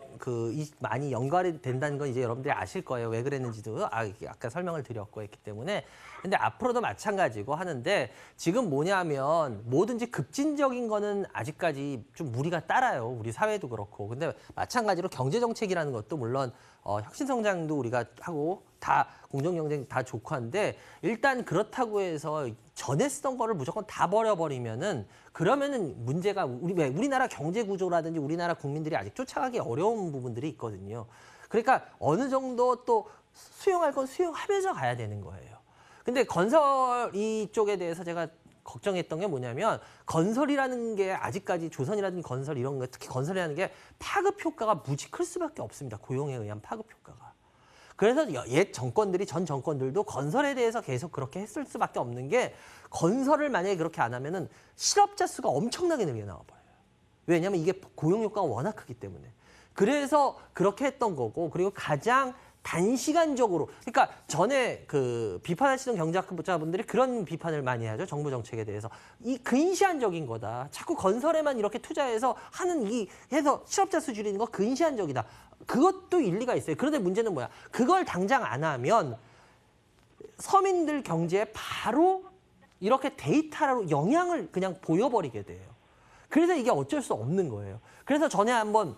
많이 연관이 된다는 건 이제 여러분들이 아실 거예요. 왜 그랬는지도 아까 설명을 드렸고 했기 때문에. 근데 앞으로도 마찬가지고 하는데 지금 뭐냐면 뭐든지 급진적인 거는 아직까지 좀 무리가 따라요. 우리 사회도 그렇고. 근데 마찬가지로 경제 정책이라는 것도 물론 혁신 성장도 우리가 하고 다 공정경쟁 다 좋고 한데 일단 그렇다고 해서 전에 쓰던 거를 무조건 다 버려버리면은 그러면은 문제가 우리나라 경제 구조라든지 우리나라 국민들이 아직 쫓아가기 어려운 부분들이 있거든요. 그러니까 어느 정도 또 수용할 건 수용하면서 가야 되는 거예요. 근데 건설 이쪽에 대해서 제가 걱정했던 게 뭐냐면 건설이라는 게 아직까지 조선이라든지 건설 이런 거 특히 건설이라는 게 파급 효과가 무지 클 수밖에 없습니다. 고용에 의한 파급 효과가. 그래서 옛 정권들이 전 정권들도 건설에 대해서 계속 그렇게 했을 수밖에 없는 게 건설을 만약에 그렇게 안 하면은 실업자 수가 엄청나게 늘게 나와 버려요. 왜냐하면 이게 고용 효과가 워낙 크기 때문에. 그래서 그렇게 했던 거고 그리고 가장 단시간적으로 그러니까 전에 그 비판하시던 경제학자분들이 그런 비판을 많이 하죠. 정부 정책에 대해서. 이 근시안적인 거다. 자꾸 건설에만 이렇게 투자해서 하는 해서 실업자 수 줄이는 거 근시안적이다. 그것도 일리가 있어요. 그런데 문제는 뭐야? 그걸 당장 안 하면 서민들 경제에 바로 이렇게 데이터로 영향을 그냥 보여버리게 돼요. 그래서 이게 어쩔 수 없는 거예요. 그래서 전에 한번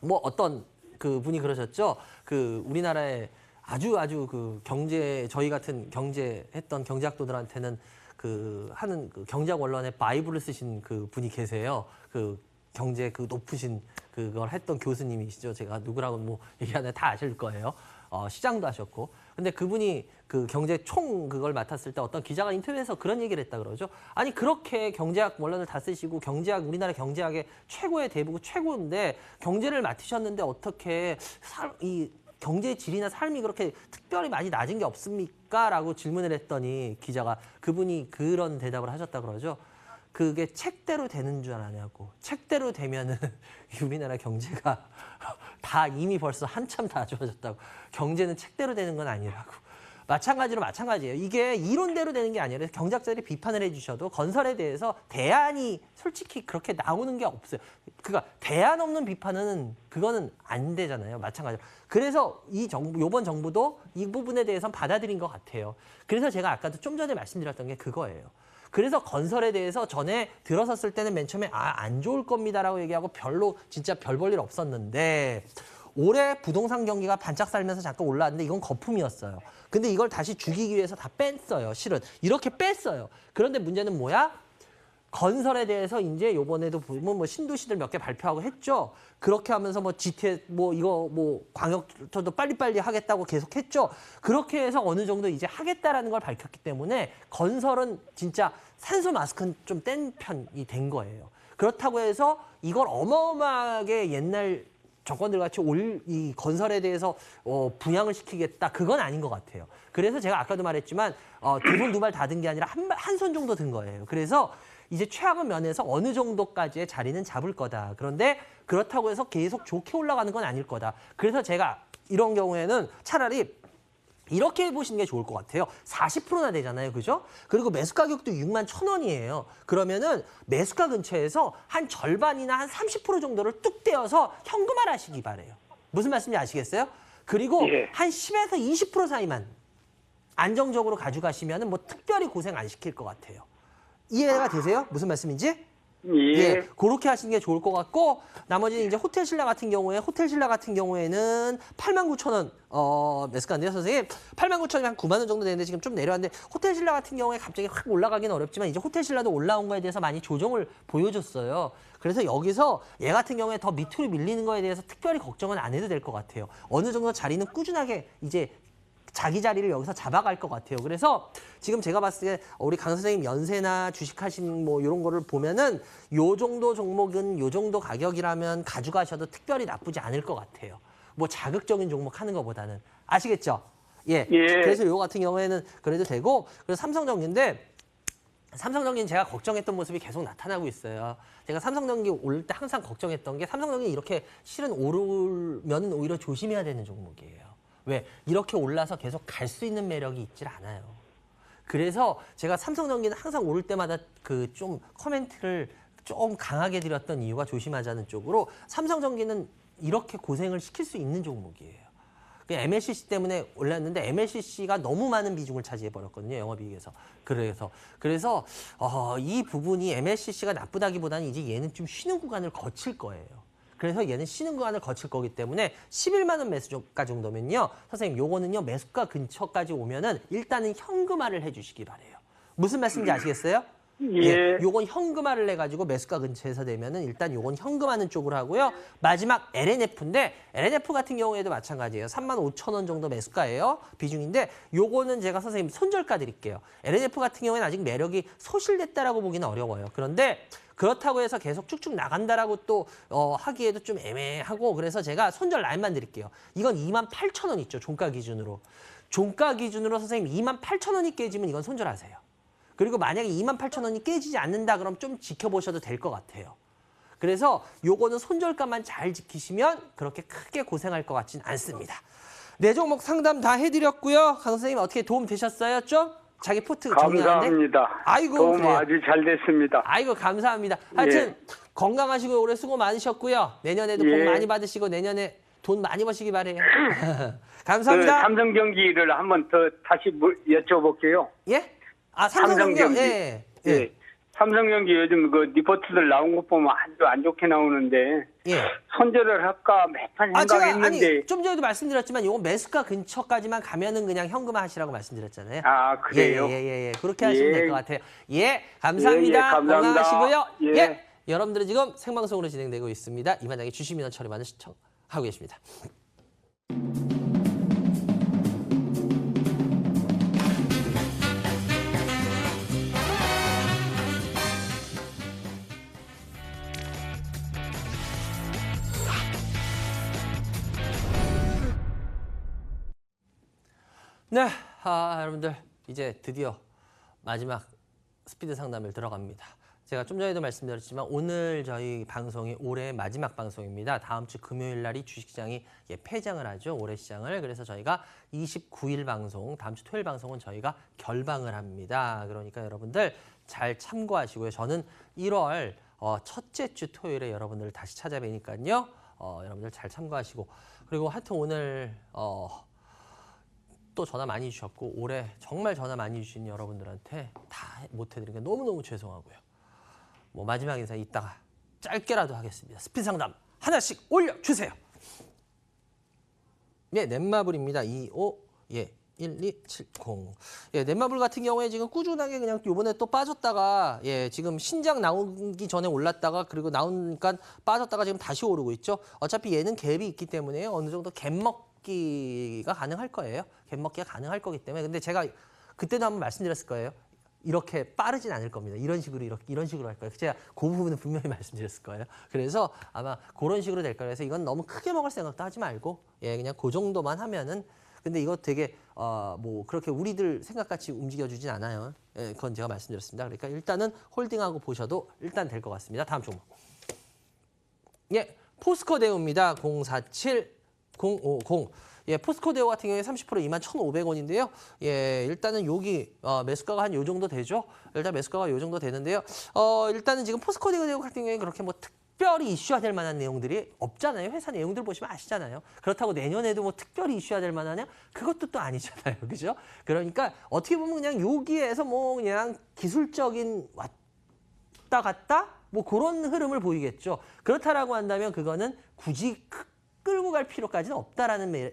뭐 어떤 그 분이 그러셨죠. 그 우리나라에 아주 그 경제 저희 같은 경제했던 경제학도들한테는 그 하는 그 경제학 원론의 바이블을 쓰신 그 분이 계세요. 그 경제 그 높으신 그걸 했던 교수님이시죠. 제가 누구라고 뭐 얘기하면 다 아실 거예요. 시장도 하셨고. 근데 그분이 그 경제 총 그걸 맡았을 때 어떤 기자가 인터뷰에서 그런 얘기를 했다 그러죠. 아니 그렇게 경제학 원론을 다 쓰시고 경제학 우리나라 경제학의 최고의 대부고 최고인데 경제를 맡으셨는데 어떻게 이 경제의 질이나 삶이 그렇게 특별히 많이 낮은 게 없습니까? 라고 질문을 했더니 기자가 그분이 그런 대답을 하셨다 그러죠. 그게 책대로 되는 줄 아냐고. 책대로 되면은 우리나라 경제가 다 이미 벌써 한참 다 좋아졌다고. 경제는 책대로 되는 건 아니라고. 마찬가지예요. 이게 이론대로 되는 게 아니라 경제학자들이 비판을 해주셔도 건설에 대해서 대안이 솔직히 그렇게 나오는 게 없어요. 그러니까 대안 없는 비판은 그거는 안 되잖아요. 마찬가지로. 그래서 이번 정부도 이 부분에 대해서는 받아들인 것 같아요. 그래서 제가 아까도 좀 전에 말씀드렸던 게 그거예요. 그래서 건설에 대해서 전에 들어섰을 때는 맨 처음에 안 좋을 겁니다라고 얘기하고 별로 진짜 별 볼 일 없었는데 올해 부동산 경기가 반짝 살면서 잠깐 올라왔는데 이건 거품이었어요. 근데 이걸 다시 죽이기 위해서 다 뺐어요. 실은 이렇게 뺐어요. 그런데 문제는 뭐야? 건설에 대해서 이제 요번에도 보면 뭐 신도시들 몇 개 발표하고 했죠. 그렇게 하면서 뭐 GT 뭐 이거 뭐 광역도도 빨리빨리 하겠다고 계속 했죠. 그렇게 해서 어느 정도 이제 하겠다라는 걸 밝혔기 때문에 건설은 진짜 산소 마스크는 좀 뗀 편이 된 거예요. 그렇다고 해서 이걸 어마어마하게 옛날 정권들 같이 이 건설에 대해서 부양을 시키겠다. 그건 아닌 것 같아요. 그래서 제가 아까도 말했지만 두 손 두 발 다 든 게 아니라 한 손 정도 든 거예요. 그래서 이제 최악의 면에서 어느 정도까지의 자리는 잡을 거다. 그런데 그렇다고 해서 계속 좋게 올라가는 건 아닐 거다. 그래서 제가 이런 경우에는 차라리 이렇게 해보시는 게 좋을 것 같아요. 40%나 되잖아요. 그죠? 그리고 매수 가격도 61,000원이에요. 그러면은 매수가 근처에서 한 절반이나 한 30% 정도를 뚝 떼어서 현금화하시기 바래요. 무슨 말씀인지 아시겠어요? 그리고 한 10에서 20% 사이만 안정적으로 가져가시면은 뭐 특별히 고생 안 시킬 것 같아요. 이해가 되세요? 무슨 말씀인지? 예, 그렇게 하시는 게 좋을 것 같고 나머지 이제 호텔 신라 같은 경우에는 89,000원 매수가 안 돼요, 선생님. 89,000원이 한 9만 원 정도 되는데 지금 좀 내려왔는데 호텔 신라 같은 경우에 갑자기 확 올라가기는 어렵지만 이제 호텔 신라도 올라온 거에 대해서 많이 조정을 보여줬어요. 그래서 여기서 얘 같은 경우에 더 밑으로 밀리는 거에 대해서 특별히 걱정은 안 해도 될 것 같아요. 어느 정도 자리는 꾸준하게 이제 자기 자리를 여기서 잡아갈 것 같아요. 그래서 지금 제가 봤을 때 우리 강 선생님 연세나 주식하신 뭐 이런 거를 보면은 요 정도 종목은 요 정도 가격이라면 가져가셔도 특별히 나쁘지 않을 것 같아요. 뭐 자극적인 종목 하는 것보다는. 아시겠죠? 예. 그래서 요 같은 경우에는 그래도 되고 그래서 삼성전기인데 삼성전기는 제가 걱정했던 모습이 계속 나타나고 있어요. 제가 삼성전기 오를 때 항상 걱정했던 게 삼성전기 이렇게 실은 오르면 오히려 조심해야 되는 종목이에요. 왜? 이렇게 올라서 계속 갈 수 있는 매력이 있질 않아요. 그래서 제가 삼성전기는 항상 오를 때마다 그 좀 코멘트를 좀 강하게 드렸던 이유가 조심하자는 쪽으로 그러니까 이렇게 고생을 시킬 수 있는 종목이에요. MLCC 때문에 올랐는데 MLCC가 너무 많은 비중을 차지해버렸거든요. 영업이익에서. 그래서 이 부분이 MLCC가 나쁘다기보다는 이제 얘는 좀 쉬는 구간을 거칠 거예요. 그래서 얘는 쉬는 구간을 거칠 거기 때문에 11만 원 매수가 정도면요. 선생님 요거는요. 매수가 근처까지 오면은 일단은 현금화를 해주시기 바래요. 무슨 말씀인지 아시겠어요? 예. 요건 현금화를 해가지고 매수가 근처에서 되면은 일단 요건 현금하는 쪽으로 하고요. 마지막 LNF인데 LNF 같은 경우에도 마찬가지예요. 35,000원 정도 매수가예요. 비중인데 요거는 제가 선생님 손절가 드릴게요. LNF 같은 경우에는 아직 매력이 소실됐다라고 보기는 어려워요. 그런데 그렇다고 해서 계속 쭉쭉 나간다라고 또 하기에도 좀 애매하고 그래서 제가 손절 라인만 드릴게요. 이건 28,000원 있죠. 종가 기준으로. 종가 기준으로 선생님 28,000원이 깨지면 이건 손절하세요. 그리고 만약에 28,000원이 깨지지 않는다 그럼 좀 지켜보셔도 될 것 같아요. 그래서 요거는 손절가만 잘 지키시면 그렇게 크게 고생할 것 같진 않습니다. 네 종목 상담 다 해드렸고요. 강 선생님 어떻게 도움 되셨어요? 좀? 자기 포트 정리하는데? 감사합니다. 아이고, 도움 그래요. 아주 잘 됐습니다. 아이고 감사합니다. 하여튼 건강하시고 올해 수고 많으셨고요. 내년에도 복 예. 많이 받으시고 내년에 돈 많이 버시기 바래요. 그 감사합니다. 삼성 경기를 한번 더 다시 여쭤볼게요. 예? 아 삼성 경기. 예. 삼성 경기 요즘 그 리포트들 나온 거 보면 아주 안 좋게 나오는데 예. 손절을 할까 몇 번 생각했는데 좀 전에도 말씀드렸지만 이건 매수가 근처까지만 가면은 그냥 현금화 하시라고 말씀드렸잖아요. 아 그래요? 예. 그렇게 하시면 될 것 같아요. 예, 감사합니다. 예, 감사합니다. 건강하시고요. 예. 예. 여러분들은 지금 생방송으로 진행되고 있습니다. 이만장의 주식민원 처리만을 시청하고 계십니다. 네, 여러분들 이제 드디어 마지막 스피드 상담을 들어갑니다. 제가 좀 전에도 말씀드렸지만 오늘 저희 방송이 올해 마지막 방송입니다. 다음 주 금요일 날이 주식시장이 폐장을 하죠. 올해 시장을. 그래서 저희가 29일 방송, 다음 주 토요일 방송은 저희가 결방을 합니다. 그러니까 여러분들 잘 참고하시고요. 저는 1월 첫째 주 토요일에 여러분들을 다시 찾아뵈니까요. 여러분들 잘 참고하시고 그리고 하여튼 오늘 또 전화 많이 주셨고 올해 정말 전화 많이 주신 여러분들한테 다 못해드린 게 너무너무 죄송하고요. 뭐 마지막 인사 이따가 짧게라도 하겠습니다. 스피드 상담 하나씩 올려주세요. 예, 넷마블입니다. 1270. 예, 넷마블 같은 경우에 지금 꾸준하게 그냥 요번에 또 빠졌다가 예, 지금 신작 나오기 전에 올랐다가 그리고 나오니까 빠졌다가 지금 다시 오르고 있죠. 어차피 얘는 갭이 있기 때문에 어느 정도 갭 먹기가 가능할 거예요. 갭 먹기가 가능할 거기 때문에. 근데 제가 그때도 한번 말씀드렸을 거예요. 이렇게 빠르진 않을 겁니다. 이런 식으로 할 거예요. 제가 그 부분은 분명히 말씀드렸을 거예요. 그래서 아마 그런 식으로 될 거예요. 그래서 이건 너무 크게 먹을 생각도 하지 말고 예, 그냥 그 정도만 하면은 근데 이거 되게 뭐 그렇게 우리들 생각같이 움직여주진 않아요. 예, 그건 제가 말씀드렸습니다. 그러니까 일단은 홀딩하고 보셔도 일단 될 것 같습니다. 다음 종목. 예, 포스코데오입니다. 047050. 예, 포스코데오 같은 경우에 30% 21,500원인데요. 예, 일단은 여기 매수가가 한 요 정도 되죠. 일단 매수가가 요 정도 되는데요. 일단은 지금 포스코데오 같은 경우에 그렇게 뭐 특별히 이슈화될 만한 내용들이 없잖아요. 회사 내용들 보시면 아시잖아요. 그렇다고 내년에도 뭐 특별히 이슈화될 만하냐? 그것도 또 아니잖아요. 그죠? 그러니까 어떻게 보면 그냥 여기에서 뭐 그냥 기술적인 왔다 갔다 뭐 그런 흐름을 보이겠죠. 그렇다라고 한다면 그거는 굳이 끌고 갈 필요까지는 없다라는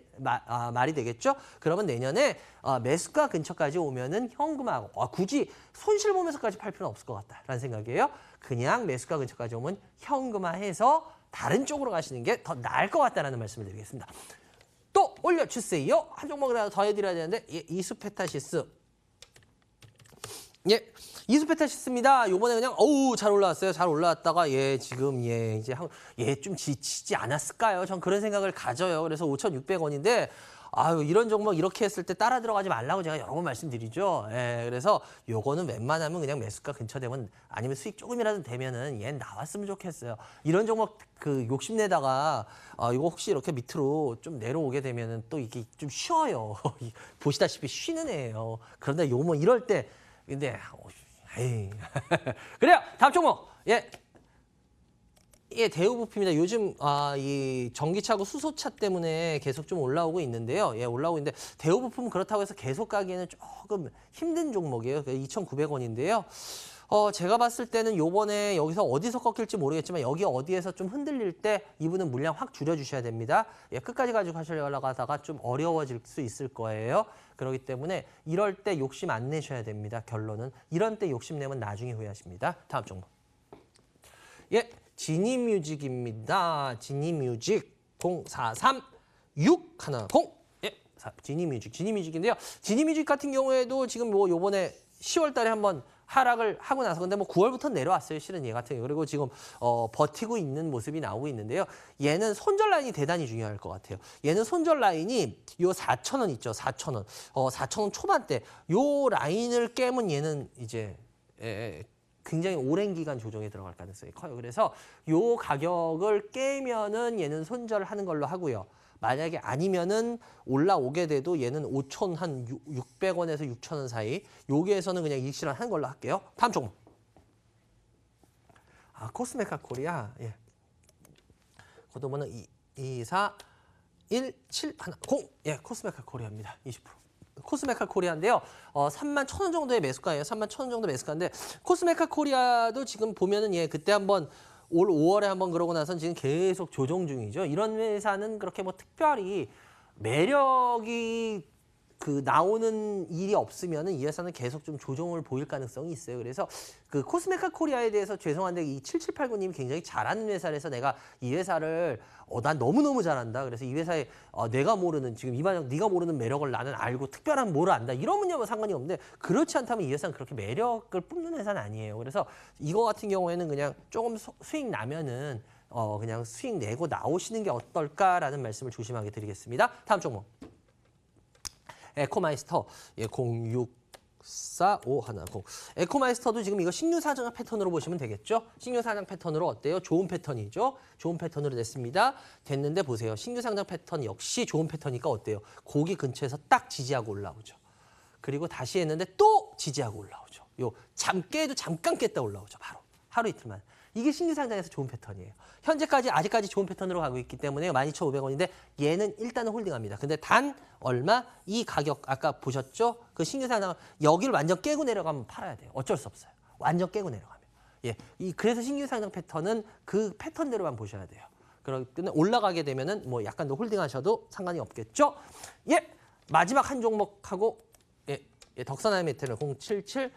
말이 되겠죠. 그러면 내년에 매수가 근처까지 오면은 현금하고 굳이 손실 보면서까지 팔 필요는 없을 것 같다라는 생각이에요. 그냥 매수가 근처까지 오면 현금화해서 다른 쪽으로 가시는 게 더 나을 것 같다라는 말씀을 드리겠습니다. 또 올려주세요. 한 종목이라도 더 해드려야 되는데 예, 이수페타시스. 예, 이수페타시스입니다. 요번에 그냥 잘 올라왔어요. 잘 올라왔다가 지금 이제 좀 지치지 않았을까요? 전 그런 생각을 가져요. 그래서 5,600원인데 이런 종목 이렇게 했을 때 따라 들어가지 말라고 제가 여러 번 말씀드리죠. 예, 그래서 요거는 웬만하면 그냥 매수가 근처 되면 아니면 수익 조금이라도 되면은 얘 나왔으면 좋겠어요. 이런 종목 그 욕심내다가 이거 혹시 이렇게 밑으로 좀 내려오게 되면은 또 이게 좀 쉬어요. 보시다시피 쉬는 애예요. 그런데 요뭐 이럴 때 근데 그래요. 다음 종목 대우부품입니다. 요즘 이 전기차하고 수소차 때문에 계속 좀 올라오고 있는데요. 올라오고 있는데 대우부품은 그렇다고 해서 계속 가기에는 조금 힘든 종목이에요. 2,900원인데요. 제가 봤을 때는 요번에 여기서 어디서 꺾일지 모르겠지만 여기 어디에서 좀 흔들릴 때 이분은 물량 확 줄여주셔야 됩니다. 예, 끝까지 가지고 하시려고 하다가 좀 어려워질 수 있을 거예요. 그렇기 때문에 이럴 때 욕심 안 내셔야 됩니다. 결론은. 이런 때 욕심 내면 나중에 후회하십니다. 다음 종목. 예, 지니뮤직입니다. 지니뮤직 043610. 예, 지니뮤직인데요. 지니뮤직 같은 경우에도 지금 뭐 요번에 10월 달에 한번 하락을 하고 나서 근데 뭐 9월부터 내려왔어요. 실은 얘 같은 경우. 그리고 지금 버티고 있는 모습이 나오고 있는데요. 얘는 손절 라인이 대단히 중요할 것 같아요. 얘는 손절 라인이 요 4,000원 있죠. 4,000원. 4,000원 초반대. 요 라인을 깨면 얘는 이제 굉장히 오랜 기간 조정에 들어갈 가능성이 커요. 그래서 요 가격을 깨면은 얘는 손절하는 걸로 하고요. 만약에 아니면은 올라오게 돼도 얘는 5천 한 600원에서 6,000원 사이 여기에서는 그냥 일실현하는 걸로 할게요. 다음 종목. 코스메카 코리아. 예. 코드번호 241710. 예, 코스메카 코리아입니다. 20%. 코스메카 코리아인데요. 31,000원 정도의 매수가예요. 31,000원 정도 매수가인데 코스메카 코리아도 지금 보면은 예, 그때 한번 올 5월에 한번 그러고 나선 지금 계속 조정 중이죠. 이런 회사는 그렇게 뭐 특별히 매력이 나오는 일이 없으면은 이 회사는 계속 좀 조정을 보일 가능성이 있어요. 그래서 그 코스메카 코리아에 대해서 죄송한데 이 7789님이 굉장히 잘하는 회사라서 내가 이 회사를 난 너무너무 잘한다. 그래서 이 회사에 내가 모르는 지금 이반영 네가 모르는 매력을 나는 알고 특별한 뭘 안다. 이러면요 상관이 없는데 그렇지 않다면 이 회사는 그렇게 매력을 뿜는 회사는 아니에요. 그래서 이거 같은 경우에는 그냥 조금 수익 나면은 그냥 수익 내고 나오시는 게 어떨까라는 말씀을 조심하게 드리겠습니다. 다음 종목. 에코마이스터 064510. 에코마이스터도 지금 이거 신규 사장 패턴으로 보시면 되겠죠? 신규 사장 패턴으로 어때요? 좋은 패턴이죠? 좋은 패턴으로 됐습니다. 됐는데 보세요. 신규 상장 패턴 역시 좋은 패턴이니까 어때요? 고기 근처에서 딱 지지하고 올라오죠. 그리고 다시 했는데 또 지지하고 올라오죠. 요 깨도 잠깐 깼다 올라오죠. 바로 하루 이틀만. 이게 신규 상장에서 좋은 패턴이에요. 현재까지 아직까지 좋은 패턴으로 가고 있기 때문에 12,500원인데 얘는 일단은 홀딩합니다. 근데 단 얼마? 이 가격 아까 보셨죠? 그 신규 상장 여기를 완전 깨고 내려가면 팔아야 돼요. 어쩔 수 없어요. 완전 깨고 내려가면. 예, 그래서 신규 상장 패턴은 그 패턴대로만 보셔야 돼요. 그렇기 때문에 올라가게 되면은 뭐 약간 더 홀딩하셔도 상관이 없겠죠? 예, 마지막 한 종목하고 덕선아이 메탈 077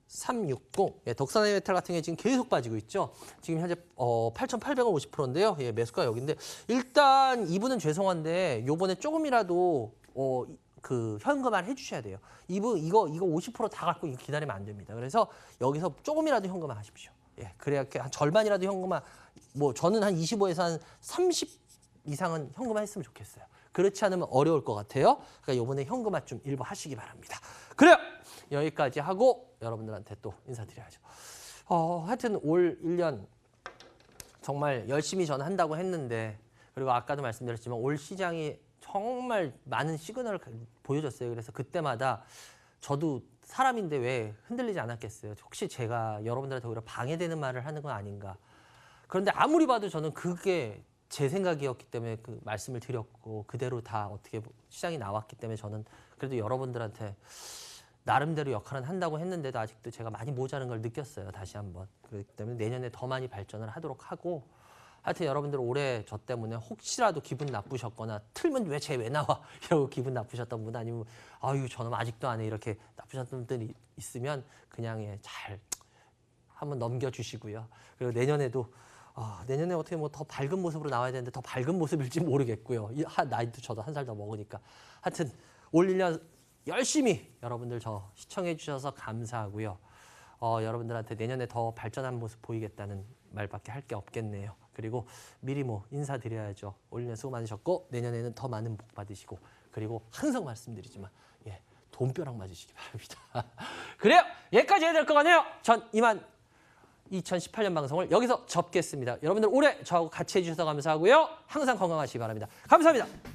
360. 예, 덕선아이 메탈 같은 게 지금 계속 빠지고 있죠. 지금 현재 8,800원 50%인데요. 예, 매수가 여기인데 일단 이분은 죄송한데 요번에 조금이라도 현금화 해주셔야 돼요. 이거 50% 다 갖고 기다리면 안 됩니다. 그래서 여기서 조금이라도 현금화 하십시오. 예, 그래야 한 절반이라도 현금화. 뭐 저는 한 25에서 한 30 이상은 현금화 했으면 좋겠어요. 그렇지 않으면 어려울 것 같아요. 그러니까 요번에 현금화 좀 일부 하시기 바랍니다. 그래요. 여기까지 하고 여러분들한테 또 인사드려야죠. 하여튼 올 1년 정말 열심히 저는 한다고 했는데 그리고 아까도 말씀드렸지만 올 시장이 정말 많은 시그널을 보여줬어요. 그래서 그때마다 저도 사람인데 왜 흔들리지 않았겠어요. 혹시 제가 여러분들한테 오히려 방해되는 말을 하는 건 아닌가. 그런데 아무리 봐도 저는 그게 제 생각이었기 때문에 그 말씀을 드렸고 그대로 다 어떻게 시장이 나왔기 때문에 저는 그래도 여러분들한테 나름대로 역할은 한다고 했는데도 아직도 제가 많이 모자란 걸 느꼈어요. 다시 한번. 그렇기 때문에 내년에 더 많이 발전을 하도록 하고 하여튼 여러분들 올해 저 때문에 혹시라도 기분 나쁘셨거나 틀면 왜 나와 이러고 기분 나쁘셨던 분 아니면 아유 저는 아직도 안 해 이렇게 나쁘셨던 분들이 있으면 그냥 잘 한번 넘겨주시고요. 그리고 내년에도 내년에 어떻게 뭐 더 밝은 모습으로 나와야 되는데 더 밝은 모습일지 모르겠고요. 나이도 저도 한 살 더 먹으니까. 하여튼 올 1년 열심히 여러분들 저 시청해 주셔서 감사하고요. 여러분들한테 내년에 더 발전한 모습 보이겠다는 말밖에 할 게 없겠네요. 그리고 미리 뭐 인사드려야죠. 올 1년 수고 많으셨고 내년에는 더 많은 복 받으시고 그리고 항상 말씀드리지만 돈벼락 맞으시기 바랍니다. 그래요. 여기까지 해야 될 것 같네요. 전 이만 2018년 방송을 여기서 접겠습니다. 여러분들 올해 저하고 같이 해주셔서 감사하고요. 항상 건강하시기 바랍니다. 감사합니다.